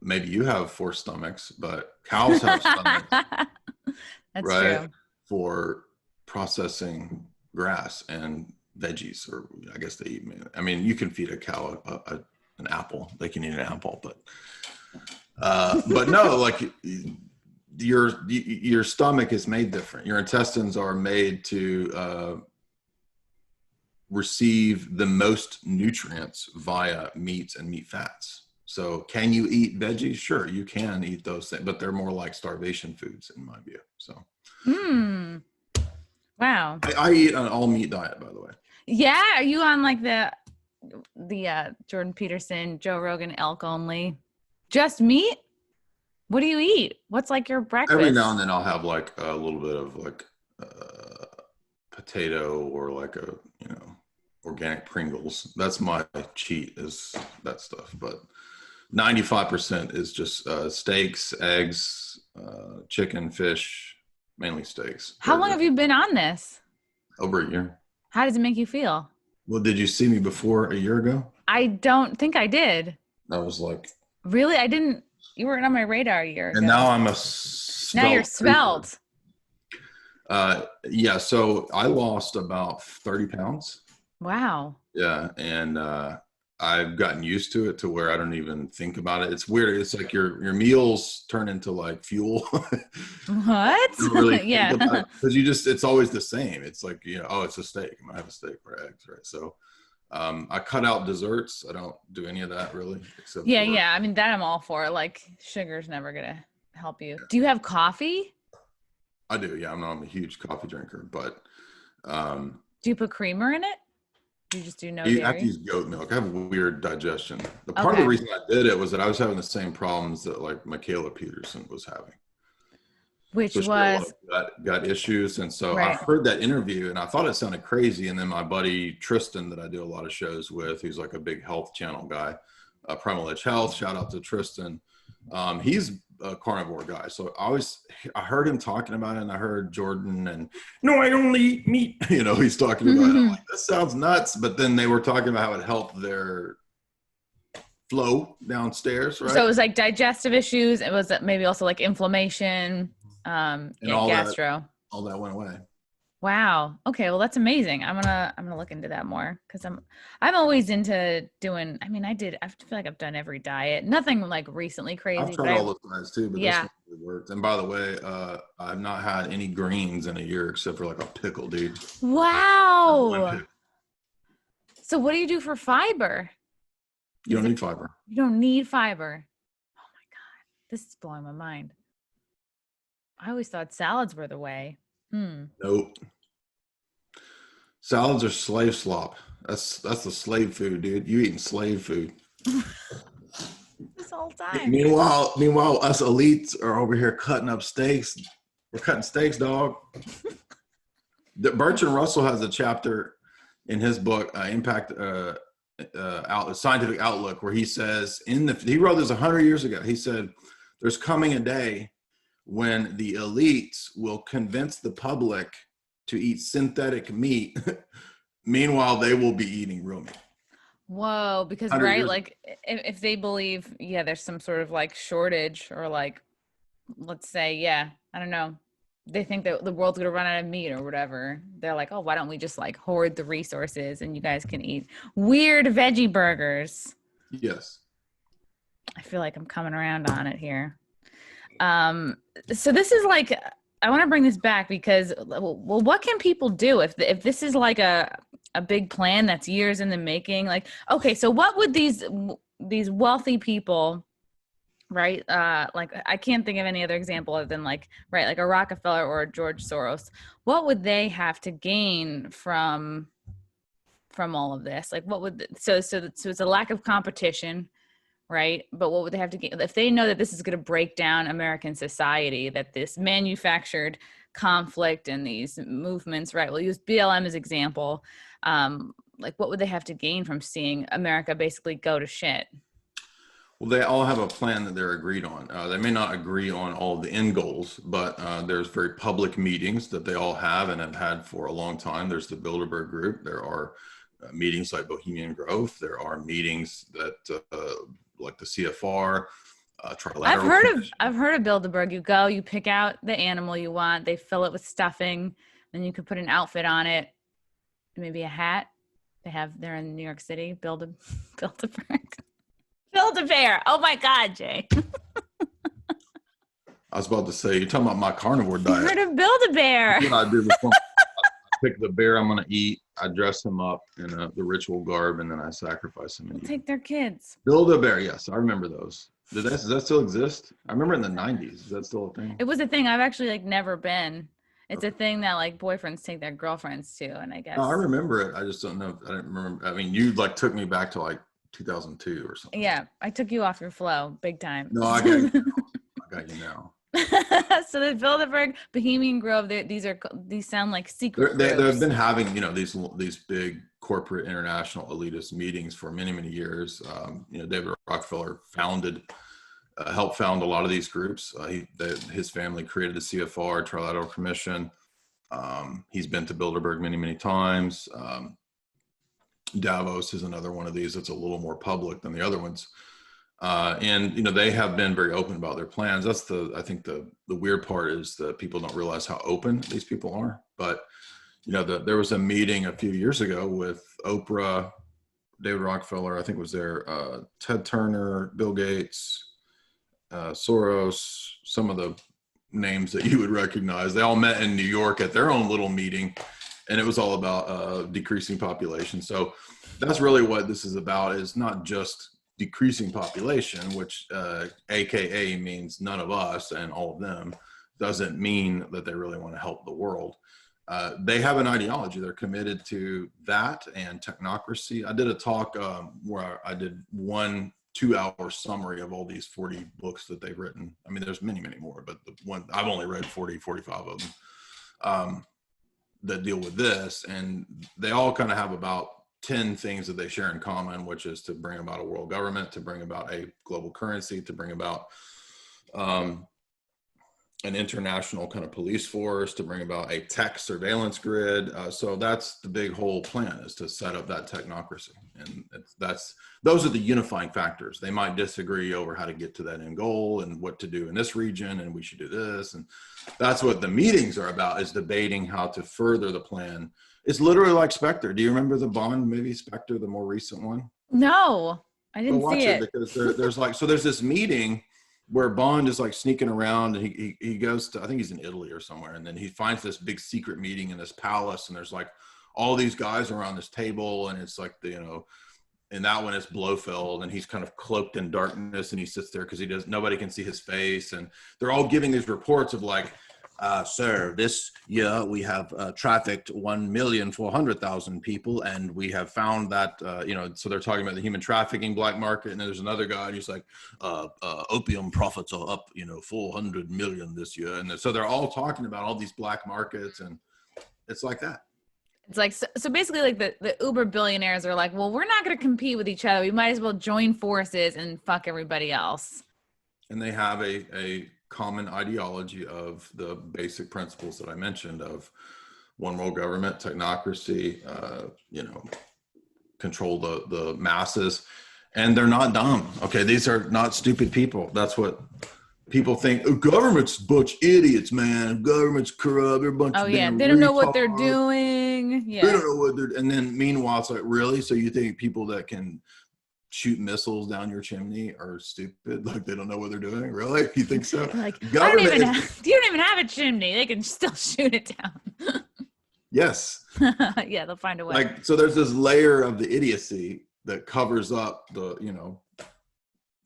maybe you have 4 stomachs, but cows have stomachs. That's right? True. For processing grass and veggies, or I guess they eat. I mean, you can feed a cow an apple. They can eat an apple, but no, like your stomach is made different. Your intestines are made to receive the most nutrients via meats and meat fats. So can you eat veggies? Sure, you can eat those things, but they're more like starvation foods in my view. So. Wow. I eat an all meat diet, by the way. Yeah. Are you on like the Jordan Peterson, Joe Rogan, elk only? Just meat? What do you eat? What's like your breakfast? Every now and then I'll have like a little bit of like potato or like organic Pringles. That's my cheat, is that stuff. But 95% is just steaks, eggs, chicken, fish, mainly steaks. How long have you been on this? Over a year. How does it make you feel? Well, did you see me before a year ago? I don't think I did. I was like... Really? I didn't... You weren't on my radar a year ago. And now I'm now you're svelte. Yeah, so I lost about 30 pounds. Wow. Yeah, and I've gotten used to it to where I don't even think about it. It's weird. It's like your meals turn into like fuel. What? Really yeah. Because it's always the same. It's like, it's a steak. I'm gonna have a steak or eggs, right? So I cut out desserts. I don't do any of that really. Except yeah. I mean, that I'm all for. Like, sugar's never gonna help you. Yeah. Do you have coffee? I do. Yeah, I'm a huge coffee drinker, but do you put creamer in it? You just do no dairy? I have to use goat milk. I have weird digestion. Part of the reason I did it was that I was having the same problems that like Michaela Peterson was having. Which was gut issues. And so I heard that interview and I thought it sounded crazy. And then my buddy Tristan, that I do a lot of shows with, who's like a big health channel guy, Primal Edge Health, shout out to Tristan. He's a carnivore guy. So I heard him talking about it, and I heard Jordan and no, I only eat meat. He's talking about it. I'm like, this sounds nuts. But then they were talking about how it helped their flow downstairs, right? So it was like digestive issues. It was maybe also like inflammation, and gastro. All that went away. Wow. Okay. Well, that's amazing. I'm gonna look into that more because I'm always into doing. I mean, I feel like I've done every diet. Nothing like recently I've crazy, but tried all those diets too, but this yeah. one really worked. And by the way, I've not had any greens in a year except for like a pickle, dude. One Wow. pickle. So what do you do for fiber? You Is don't it need fiber. you don't need fiber? Oh my God. This is blowing my mind. I always thought salads were the way. Hmm. Nope. Salads are slave slop. That's the slave food, dude. You eating slave food. This whole time. Meanwhile, us elites are over here cutting up steaks. We're cutting steaks, dog. Bertrand Russell has a chapter in his book, Impact Scientific Outlook, where he says he wrote this 100 years ago. He said, "There's coming a day when the elites will convince the public to eat synthetic meat. Meanwhile, they will be eating real meat." Whoa, because 100 right, years ago. like if they believe, yeah, there's some sort of like shortage or like, let's say, yeah, I don't know. They think that the world's gonna run out of meat or whatever. They're like, oh, why don't we just like hoard the resources and you guys can eat weird veggie burgers? Yes. I feel like I'm coming around on it here. Um, so this is like, I want to bring this back because, well, what can people do if this is like a big plan that's years in the making? Like, okay, so what would these wealthy people, right? Like I can't think of any other example other than like, right, like a Rockefeller or a George Soros. What would they have to gain from all of this? Like, what would so it's a lack of competition, right? But what would they have to get if they know that this is going to break down American society, that this manufactured conflict and these movements, right? We'll use BLM as example. Like what would they have to gain from seeing America basically go to shit? Well, they all have a plan that they're agreed on. They may not agree on all of the end goals, but there's very public meetings that they all have and have had for a long time. There's the Bilderberg Group. There are meetings like Bohemian Grove. There are meetings that like the CFR, Trilateral Commission. I've heard of Bilderberg. You go, you pick out the animal you want, they fill it with stuffing, then you can put an outfit on it, maybe a hat. They're in New York City. Bilderberg. Build-A-Bear. Oh my God, Jay. I was about to say, you're talking about my carnivore I diet. heard of Build-A-Bear. What I do before I pick the bear I'm going to eat, I dress him up in the ritual garb, and then I sacrifice him. And Take their kids. Build a bear. Yes, I remember those. Does that still exist? I remember in the 90s. Is that still a thing? It was a thing. I've actually like never been. It's a thing that like boyfriends take their girlfriends to, and I guess. No, I remember it. I just don't know. I didn't remember. I mean, you like took me back to like 2002 or something. Yeah, I took you off your flow big time. No, I got you. I got you now. So the Bilderberg, Bohemian Grove, these sound like secret They've groups. been having these big corporate international elitist meetings for many years. David Rockefeller helped found a lot of these groups. His family created the CFR, Trilateral Commission. He's been to Bilderberg many times. Davos is another one of these that's a little more public than the other ones. And they have been very open about their plans. That's I think the weird part is that people don't realize how open these people are. But there was a meeting a few years ago with Oprah, David Rockefeller, I think was there, Ted Turner, Bill Gates, Soros, some of the names that you would recognize. They all met in New York at their own little meeting, and it was all about decreasing population. So that's really what this is about, is not just decreasing population, which AKA means none of us and all of them, doesn't mean that they really want to help the world. They have an ideology. They're committed to that and technocracy. I did a talk where I did 1 2-hour summary of all these 40 books that they've written. I mean, there's many more, but the one I've only read 45 of them that deal with this. And they all kind of have about 10 things that they share in common, which is to bring about a world government, to bring about a global currency, to bring about an international kind of police force, to bring about a tech surveillance grid. So that's the big whole plan, is to set up that technocracy. And those are the unifying factors. They might disagree over how to get to that end goal and what to do in this region, and we should do this. And that's what the meetings are about, is debating how to further the plan. It's literally like Spectre. Do you remember the Bond movie Spectre, the more recent one? No, I Well, didn't watch see it, it. because there's this meeting where Bond is like sneaking around, and he goes to, I think he's in Italy or somewhere, and then he finds this big secret meeting in this palace, and there's like all these guys around this table, and it's like and that one is Blofeld, and he's kind of cloaked in darkness, and he sits there because nobody can see his face, and they're all giving these reports of like, sir, this year we have trafficked 1,400,000 people, and we have found that, so they're talking about the human trafficking black market. And then there's another guy, and he's like, opium profits are up, 400 million this year. And so they're all talking about all these black markets, and it's like that. It's like, so basically like the Uber billionaires are like, well, we're not going to compete with each other. We might as well join forces and fuck everybody else. And they have a common ideology of the basic principles that I mentioned, of one world government, technocracy, control the masses. And they're not dumb. Okay, these are not stupid people. That's what people think. Oh, government's a bunch of idiots, man. Government's corrupt. They're a bunch of damn They don't know what they're retards. doing. Yeah. They don't know what they're. And then meanwhile, it's like, really? So you think people that can shoot missiles down your chimney are stupid? Like, they don't know what they're doing? Really? You think so? Like, you don't even have a chimney. They can still shoot it down. Yes. Yeah, they'll find a way. Like, so there's this layer of the idiocy that covers up the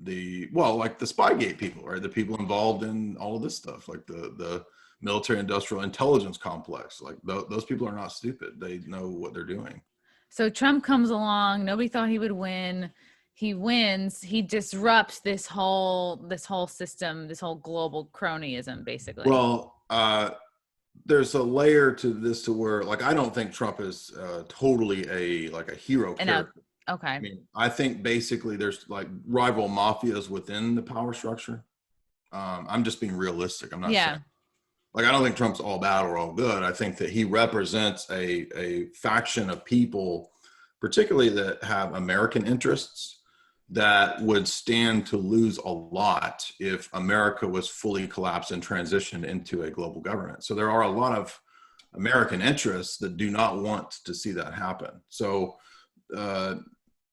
like the Spygate people, right? The people involved in all of this stuff, like the military industrial intelligence complex. Like those people are not stupid. They know what they're doing. So Trump comes along. Nobody thought he would win. He wins. He disrupts this whole system, this whole global cronyism, basically. Well, there's a layer to this to where, like, I don't think Trump is totally a hero character. Okay. I mean, I think basically there's like rival mafias within the power structure. I'm just being realistic. I'm not saying, like, I don't think Trump's all bad or all good. I think that he represents a faction of people, particularly that have American interests, that would stand to lose a lot if America was fully collapsed and transitioned into a global government. So there are a lot of American interests that do not want to see that happen. So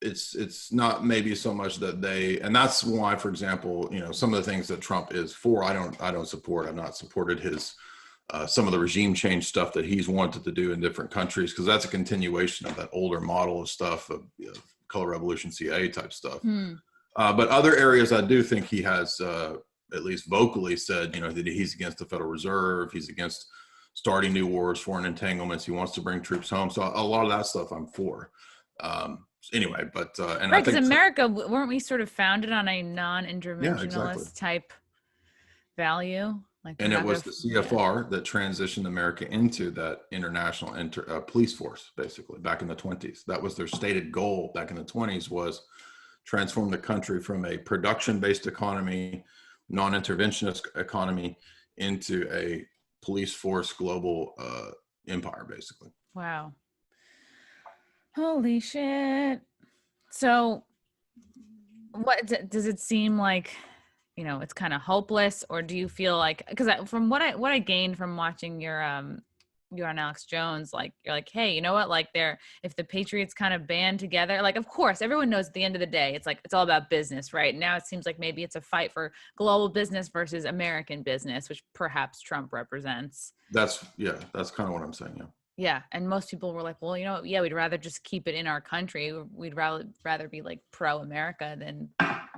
it's not maybe so much that and that's why, for example, some of the things that Trump is for, I don't support. I've not supported his some of the regime change stuff that he's wanted to do in different countries, because that's a continuation of that older model of stuff of color revolution, CIA type stuff. But other areas, I do think he has at least vocally said, that he's against the Federal Reserve. He's against starting new wars, foreign entanglements. He wants to bring troops home. So a lot of that stuff I'm for. Anyway, but and right, because America, weren't we sort of founded on a non-interventionalist type value? Like, and it was the CFR that transitioned America into that international police force, basically, back in the 20s. That was their stated goal back in the 20s, was transform the country from a production-based economy, non-interventionist economy, into a police force global empire, basically. Wow. Holy shit. So what does it seem like, it's kind of hopeless, or do you feel like, because from what I gained from watching your on Alex Jones, like, you're like, hey, you know what, like, if the Patriots kind of band together, like, of course everyone knows at the end of the day it's like it's all about business, right? Now it seems like maybe it's a fight for global business versus American business, which perhaps Trump represents. That's kind of what I'm saying. Yeah, and most people were like, well, we'd rather just keep it in our country. We'd rather be like pro-America than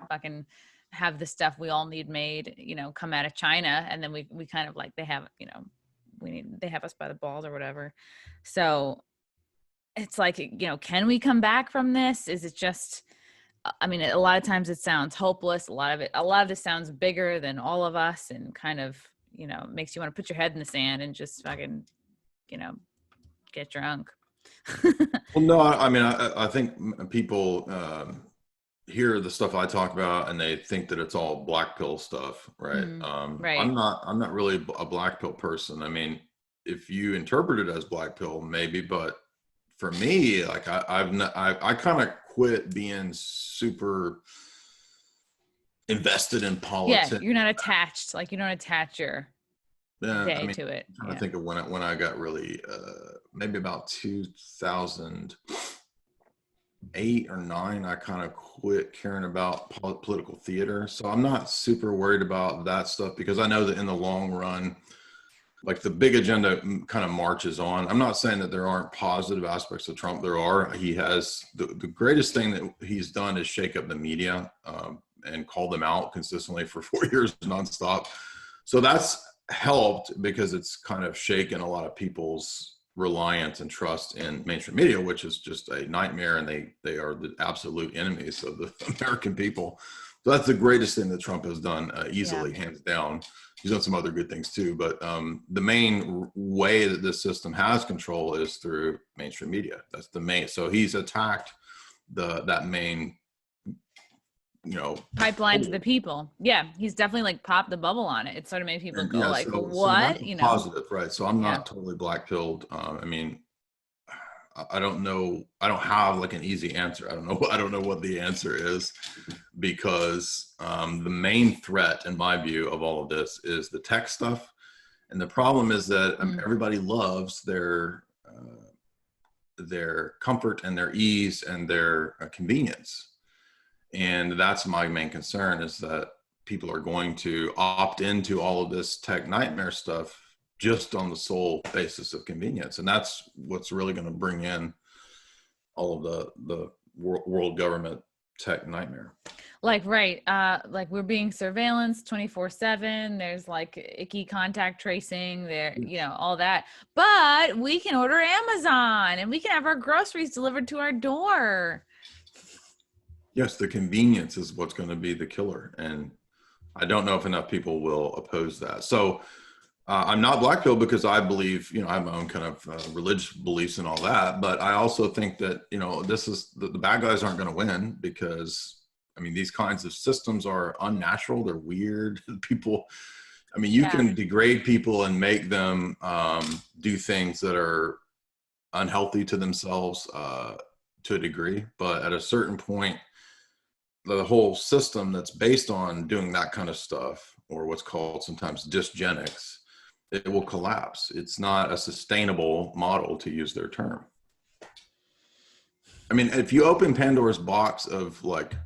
fucking have the stuff we all need made, come out of China, and then we kind of like, they have, they have us by the balls or whatever. So it's like, can we come back from this? Is it just, I mean, a lot of times it sounds hopeless. A lot of this sounds bigger than all of us, and kind of, makes you want to put your head in the sand and just fucking, get drunk. Well, no, I mean, I think people hear the stuff I talk about and they think that it's all black pill stuff, right? Right. I'm not really a black pill person. I mean, if you interpret it as black pill, maybe, but for me, like I kind of quit being super invested in Yeah, politics. you're not attached. Like you don't attach your Yeah, I day mean, to it. I'm trying to Yeah. think of when I got really maybe about 2008 or 9, I kind of quit caring about political theater. So I'm not super worried about that stuff because I know that in the long run, like the big agenda kind of marches on. I'm not saying that there aren't positive aspects of Trump. There are. He has the greatest thing that he's done is shake up the media and call them out consistently for 4 years nonstop. So that's helped because it's kind of shaken a lot of people's reliance and trust in mainstream media, which is just a nightmare, and they are the absolute enemies of the American people. So that's the greatest thing that Trump has done, Yeah. easily, hands down. He's done some other good things too, but the main way that this system has control is through mainstream media. That's the main. So he's attacked that main, Pipeline to the people. Yeah, he's definitely like popped the bubble on it. It sort of made people and go like, so that's what? a You know? positive, right? So I'm Yeah. not totally black pilled. I mean, I don't know. I don't have like an easy answer. I don't know. I don't know what the answer is because the main threat, in my view, of all of this is the tech stuff. And the problem is that everybody loves their comfort and their ease and their convenience. And that's my main concern, is that people are going to opt into all of this tech nightmare stuff just on the sole basis of convenience. And that's what's really going to bring in all of the world government tech nightmare. Like, right. Like we're being surveillanced 24/7. There's like icky contact tracing there, you know, all that. But we can order Amazon and we can have our groceries delivered to our door. Yes, the convenience is what's going to be the killer. And I don't know if enough people will oppose that. So I'm not black pill because I believe, I have my own kind of religious beliefs and all that. But I also think that, this is the bad guys aren't going to win because, I mean, these kinds of systems are unnatural. They're weird. People, I mean, you Yeah. can degrade people and make them do things that are unhealthy to themselves to a degree. But at a certain point, the whole system that's based on doing that kind of stuff, or what's called sometimes dysgenics, it will collapse. It's not a sustainable model, to use their term. I mean, if you open Pandora's box of like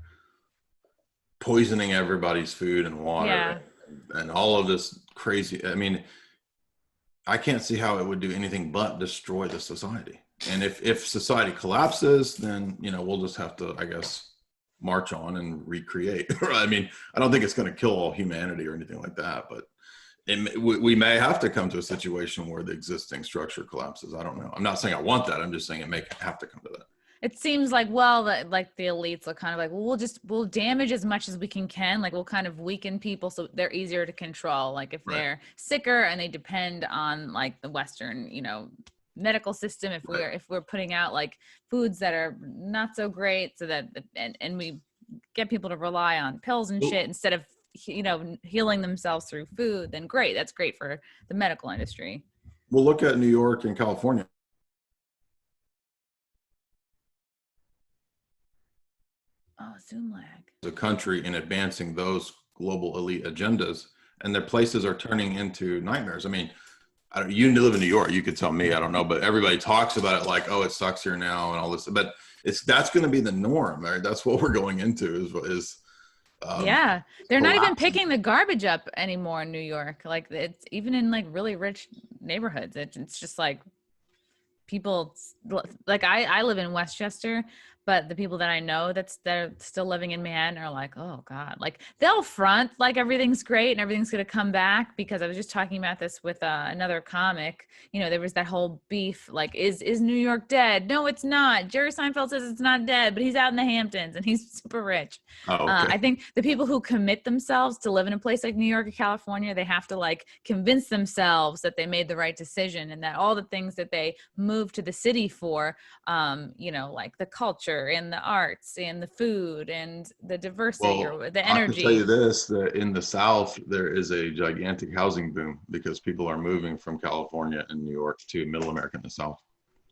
poisoning everybody's food and water, Yeah. and all of this crazy, I mean, I can't see how it would do anything but destroy the society. And if society collapses, then, we'll just have to, I guess, march on and recreate. I mean, I don't think it's going to kill all humanity or anything like that, but we may have to come to a situation where the existing structure collapses. I don't know. I'm not saying I want that. I'm just saying it may have to come to that. It seems like, well, that like the elites are kind of like, well, we'll damage as much as we can. Like we'll kind of weaken people so they're easier to control. Like if Right. they're sicker and they depend on like the Western, medical system, if we're putting out like foods that are not so great, so that and we get people to rely on pills and shit instead of healing themselves through food, then great. That's great for the medical industry. We'll look at New York and California. Oh, Zoom lag. The country in advancing those global elite agendas, and their places are turning into nightmares. I mean, you live in New York, you could tell me, I don't know, but everybody talks about it like, oh, it sucks here now and all this, but that's going to be the norm, right? That's what we're going into is yeah, they're not even collapsing. picking the garbage up anymore in New York. Like it's even in like really rich neighborhoods. It's just like people, like I live in Westchester, but the people that I know they're still living in Manhattan are like, oh God, like they'll front like everything's great and everything's going to come back, because I was just talking about this with another comic. There was that whole beef, like, is New York dead? No, it's not. Jerry Seinfeld says it's not dead, but he's out in the Hamptons and he's super rich. Oh, okay. I think the people who commit themselves to live in a place like New York or California, they have to like convince themselves that they made the right decision and that all the things that they moved to the city for, like the culture culture and the arts and the food and the diversity Well, or the I can tell you energy. this, that in the South, there is a gigantic housing boom because people are moving from California and New York to middle America in the South.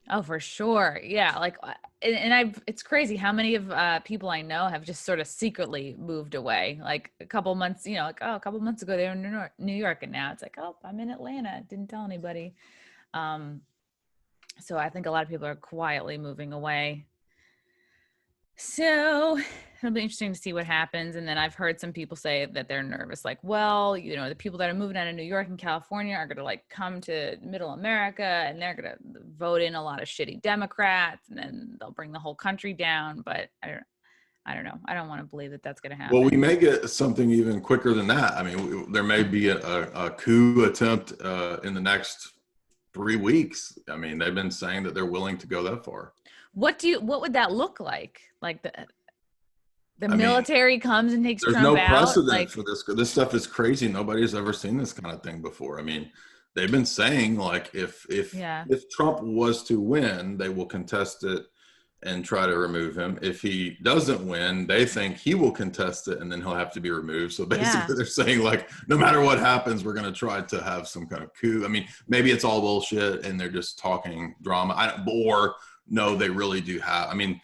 Oh, for sure. Yeah. Like, and it's crazy how many of people I know have just sort of secretly moved away. Like a couple months, like, oh, a couple months ago they were in New York, and now it's like, oh, I'm in Atlanta. Didn't tell anybody. Um, so I think a lot of people are quietly moving away. So it'll be interesting to see what happens. And then I've heard some people say that they're nervous, like, well, the people that are moving out of New York and California are going to like come to middle America and they're going to vote in a lot of shitty Democrats and then they'll bring the whole country down. But I don't know. I don't want to believe that that's going to Well, we happen. may get something even quicker than that. I mean, there may be a coup attempt in the next 3 weeks. I mean, they've been saying that they're willing to go that far. What would that look like? Like the I mean, military comes and takes there's Trump no out? precedent Like, for this. This stuff is crazy. Nobody's ever seen this kind of thing before. I mean, they've been saying like yeah, if Trump was to win, they will contest it and try to remove him. If he doesn't win, they think he will contest it and then he'll have to be removed. So yeah, basically they're saying like, no matter what happens, we're going to try to have some kind of coup. I mean, maybe it's all bullshit and they're just talking drama. Or no, they really do have, I mean,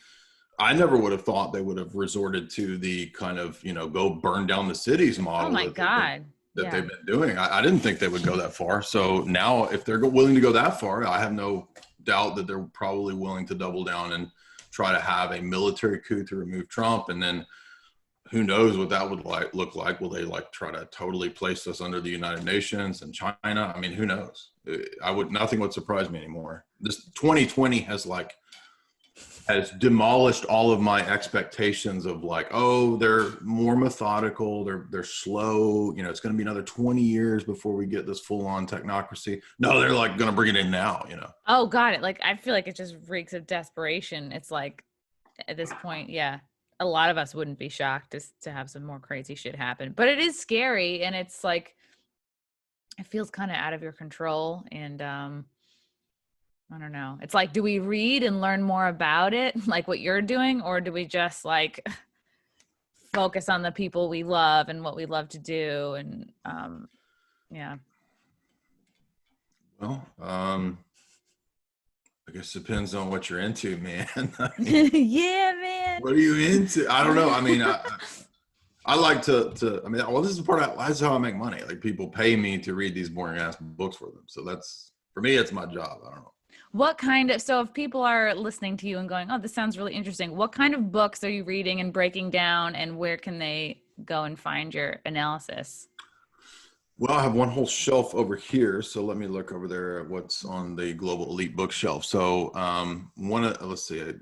I never would have thought they would have resorted to the kind of, go burn down the cities oh model my that they've been God. Yeah. doing. I didn't think they would go that far. So now if they're willing to go that far, I have no doubt that they're probably willing to double down and try to have a military coup to remove Trump. And then who knows what that would look like. Will they like try to totally place us under the United Nations and China? I mean, who knows? Nothing would surprise me anymore. This 2020 has demolished all of my expectations of like, oh, they're more methodical, they're slow, it's going to be another 20 years before we get this full-on technocracy. No, they're like going to bring it in now. Oh, got it. Like, I feel like it just reeks of desperation. It's like, at this point, yeah, a lot of us wouldn't be shocked to have some more crazy shit happen. But it is scary, and it's like, it feels kind of out of your control. And I don't know. It's like, do we read and learn more about it, like what you're doing, or do we just like focus on the people we love and what we love to do? And yeah. Well, I guess it depends on what you're into, man. Yeah, man. What are you into? I don't know. I mean, I like to, I mean, well, this is that's how I make money. Like people pay me to read these boring ass books for them. So for me, it's my job. I don't know. What kind of, so if people are listening to you and going, oh, this sounds really interesting, what kind of books are you reading and breaking down, and where can they go and find your analysis? Well, I have one whole shelf over here. So let me look over there at what's on the Global Elite bookshelf. So let's see,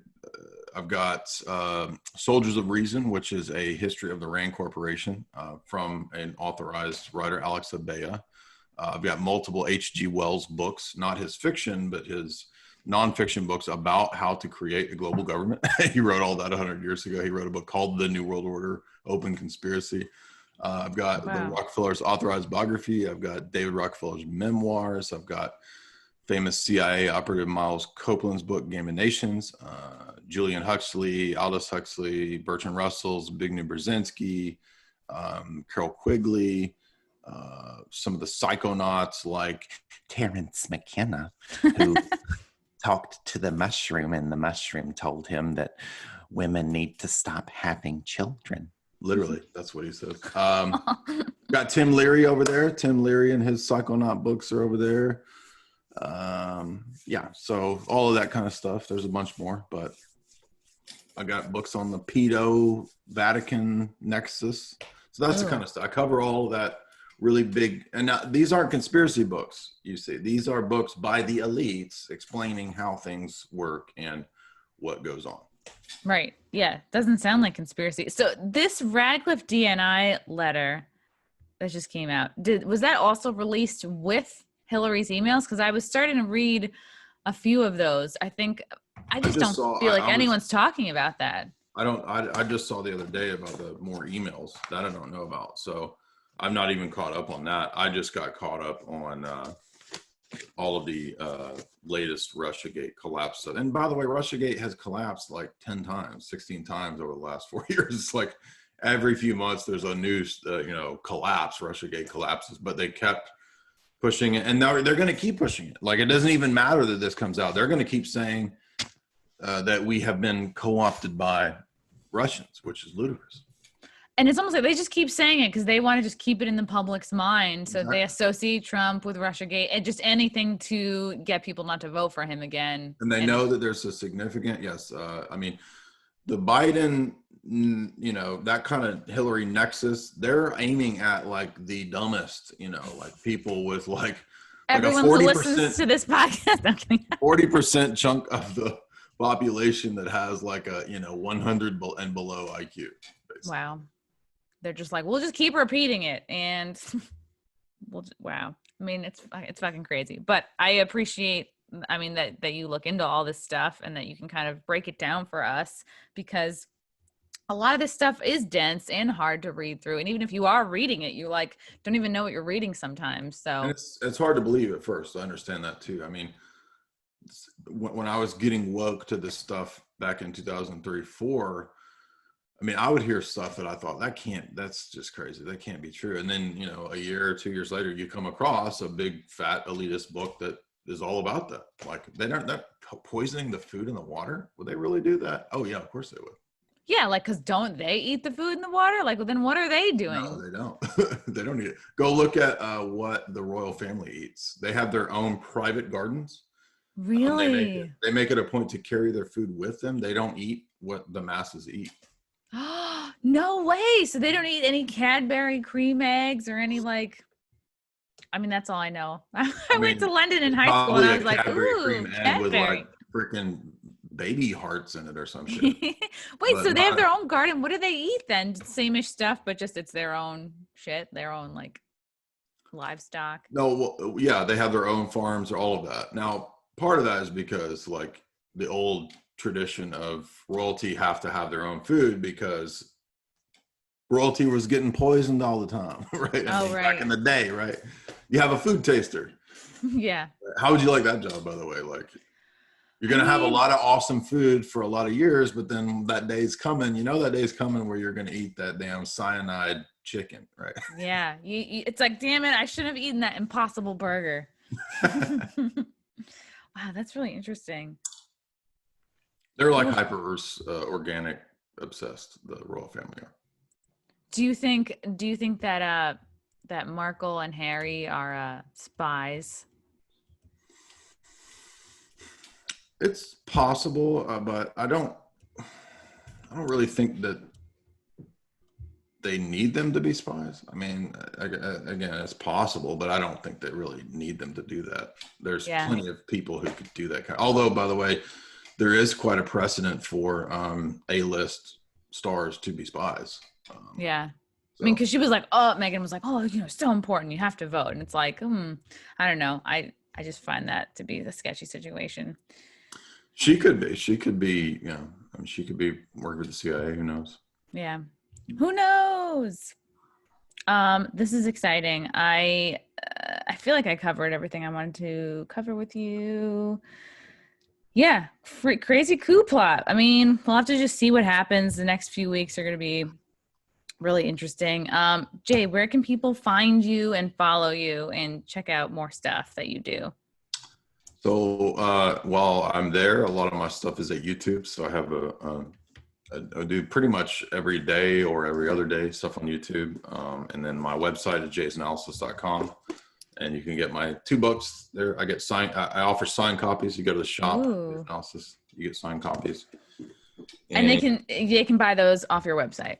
I've got Soldiers of Reason, which is a history of the RAND Corporation from an authorized writer, Alex Abea. I've got multiple H.G. Wells books, not his fiction, but his nonfiction books about how to create a global government. He wrote all that 100 years ago. He wrote a book called The New World Order, Open Conspiracy. I've got the Rockefeller's authorized biography. I've got David Rockefeller's memoirs. I've got famous CIA operative Miles Copeland's book, Game of Nations, Julian Huxley, Aldous Huxley, Bertrand Russell's Zbigniew Brzezinski, Carol Quigley, some of the psychonauts like Terence McKenna, who talked to the mushroom, and the mushroom told him that women need to stop having children. Literally, that's what he says. Got Tim Leary over there. Tim Leary and his psychonaut books are over there. Yeah, so all of that kind of stuff. There's a bunch more, but I got books on the pedo Vatican nexus. So that's the kind of stuff. I cover all of that really big. And now, these aren't conspiracy books, you see. These are books by the elites explaining how things work and what goes on. Right. Yeah. Doesn't sound like conspiracy. So this Radcliffe DNI letter that just came out, was that also released with Hillary's emails? Because I was starting to read a few of those. I think I just don't feel like anyone's talking about that. I just saw the other day about the more emails that I don't know about. So I'm not even caught up on that. I just got caught up on all of the latest RussiaGate collapse stuff. And by the way, RussiaGate has collapsed like 10 times, 16 times over the last 4 years. It's like every few months there's a new, collapse. RussiaGate collapses, but they kept pushing it, and now they're going to keep pushing it. Like, it doesn't even matter that this comes out. They're going to keep saying that we have been co-opted by Russians, which is ludicrous. And it's almost like they just keep saying it because they want to just keep it in the public's mind. So They associate Trump with RussiaGate and just anything to get people not to vote for him again. And they know that there's a significant, the Biden, that kind of Hillary nexus, they're aiming at like the dumbest, like people with like everyone who listens to this podcast. 40% chunk of the population that has like a 100 and below IQ. Basically. Wow. They're just like, we'll just keep repeating it, and wow. I mean, it's fucking crazy. But I appreciate, that you look into all this stuff and that you can kind of break it down for us, because a lot of this stuff is dense and hard to read through. And even if you are reading it, you like don't even know what you're reading sometimes. So and it's hard to believe at first. I understand that too. I mean, when I was getting woke to this stuff back in 2003, 4, I would hear stuff that I thought that's just crazy. That can't be true. And then, a year or 2 years later, you come across a big fat elitist book that is all about that. Like, they're poisoning the food and the water. Would they really do that? Oh yeah, of course they would. Yeah, like, because don't they eat the food in the water? Like, well, then what are they doing? No, they don't. They don't eat it. Go look at what the royal family eats. They have their own private gardens. Really? They make it a point to carry their food with them. They don't eat what the masses eat. No way. So they don't eat any Cadbury cream eggs or any that's all I know. I went to London in high school and I was like, ooh, cream egg Cadbury. with like freaking baby hearts in it or some shit. Wait, so they have their own garden. What do they eat then? Same-ish stuff, but just it's their own shit, their own livestock. No, well, yeah, they have their own farms or all of that. Now, part of that is because like the old tradition of royalty have to have their own food because royalty was getting poisoned all the time, right? Right. Back in the day, right? You have a food taster. Yeah. How would you like that job, by the way? Like, you're going to have a lot of awesome food for a lot of years, but then that day's coming, that day's coming where you're going to eat that damn cyanide chicken, right? Yeah. It's like, damn it, I shouldn't have eaten that Impossible Burger. Wow, that's really interesting. They're like hyper organic obsessed, the royal family are. Do you think that that Markle and Harry are spies? It's possible, but I don't really think that they need them to be spies. Again, it's possible, but I don't think they really need them to do that. There's plenty of people who could do that although, by the way, there is quite a precedent for A-list stars to be spies. Yeah. So. Because she was like, Meghan was like, so important. You have to vote. And it's like, I don't know. I just find that to be a sketchy situation. She could be, she could be working with the CIA. Who knows? Yeah. Who knows? This is exciting. I feel like I covered everything I wanted to cover with you. Yeah. Crazy coup plot. We'll have to just see what happens. The next few weeks are going to be really interesting. Jay, where can people find you and follow you and check out more stuff that you do? So while I'm there, a lot of my stuff is at YouTube. So I have I do pretty much every day or every other day stuff on YouTube. And then my website is jaysanalysis.com. And you can get my 2 books there. I offer signed copies. You go to the shop, Analysis, you get signed copies. And they can buy those off your website.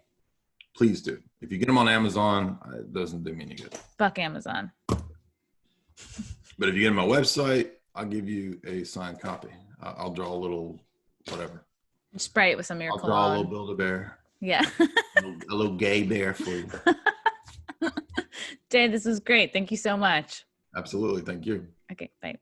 Please do. If you get them on Amazon, it doesn't do me any good. Fuck Amazon. But if you get them on my website, I'll give you a signed copy. I'll draw a little whatever. Spray it with some of your cologne. I'll draw a little Build-A-Bear. Yeah. a little gay bear for you. Jay, this was great. Thank you so much. Absolutely. Thank you. Okay, bye.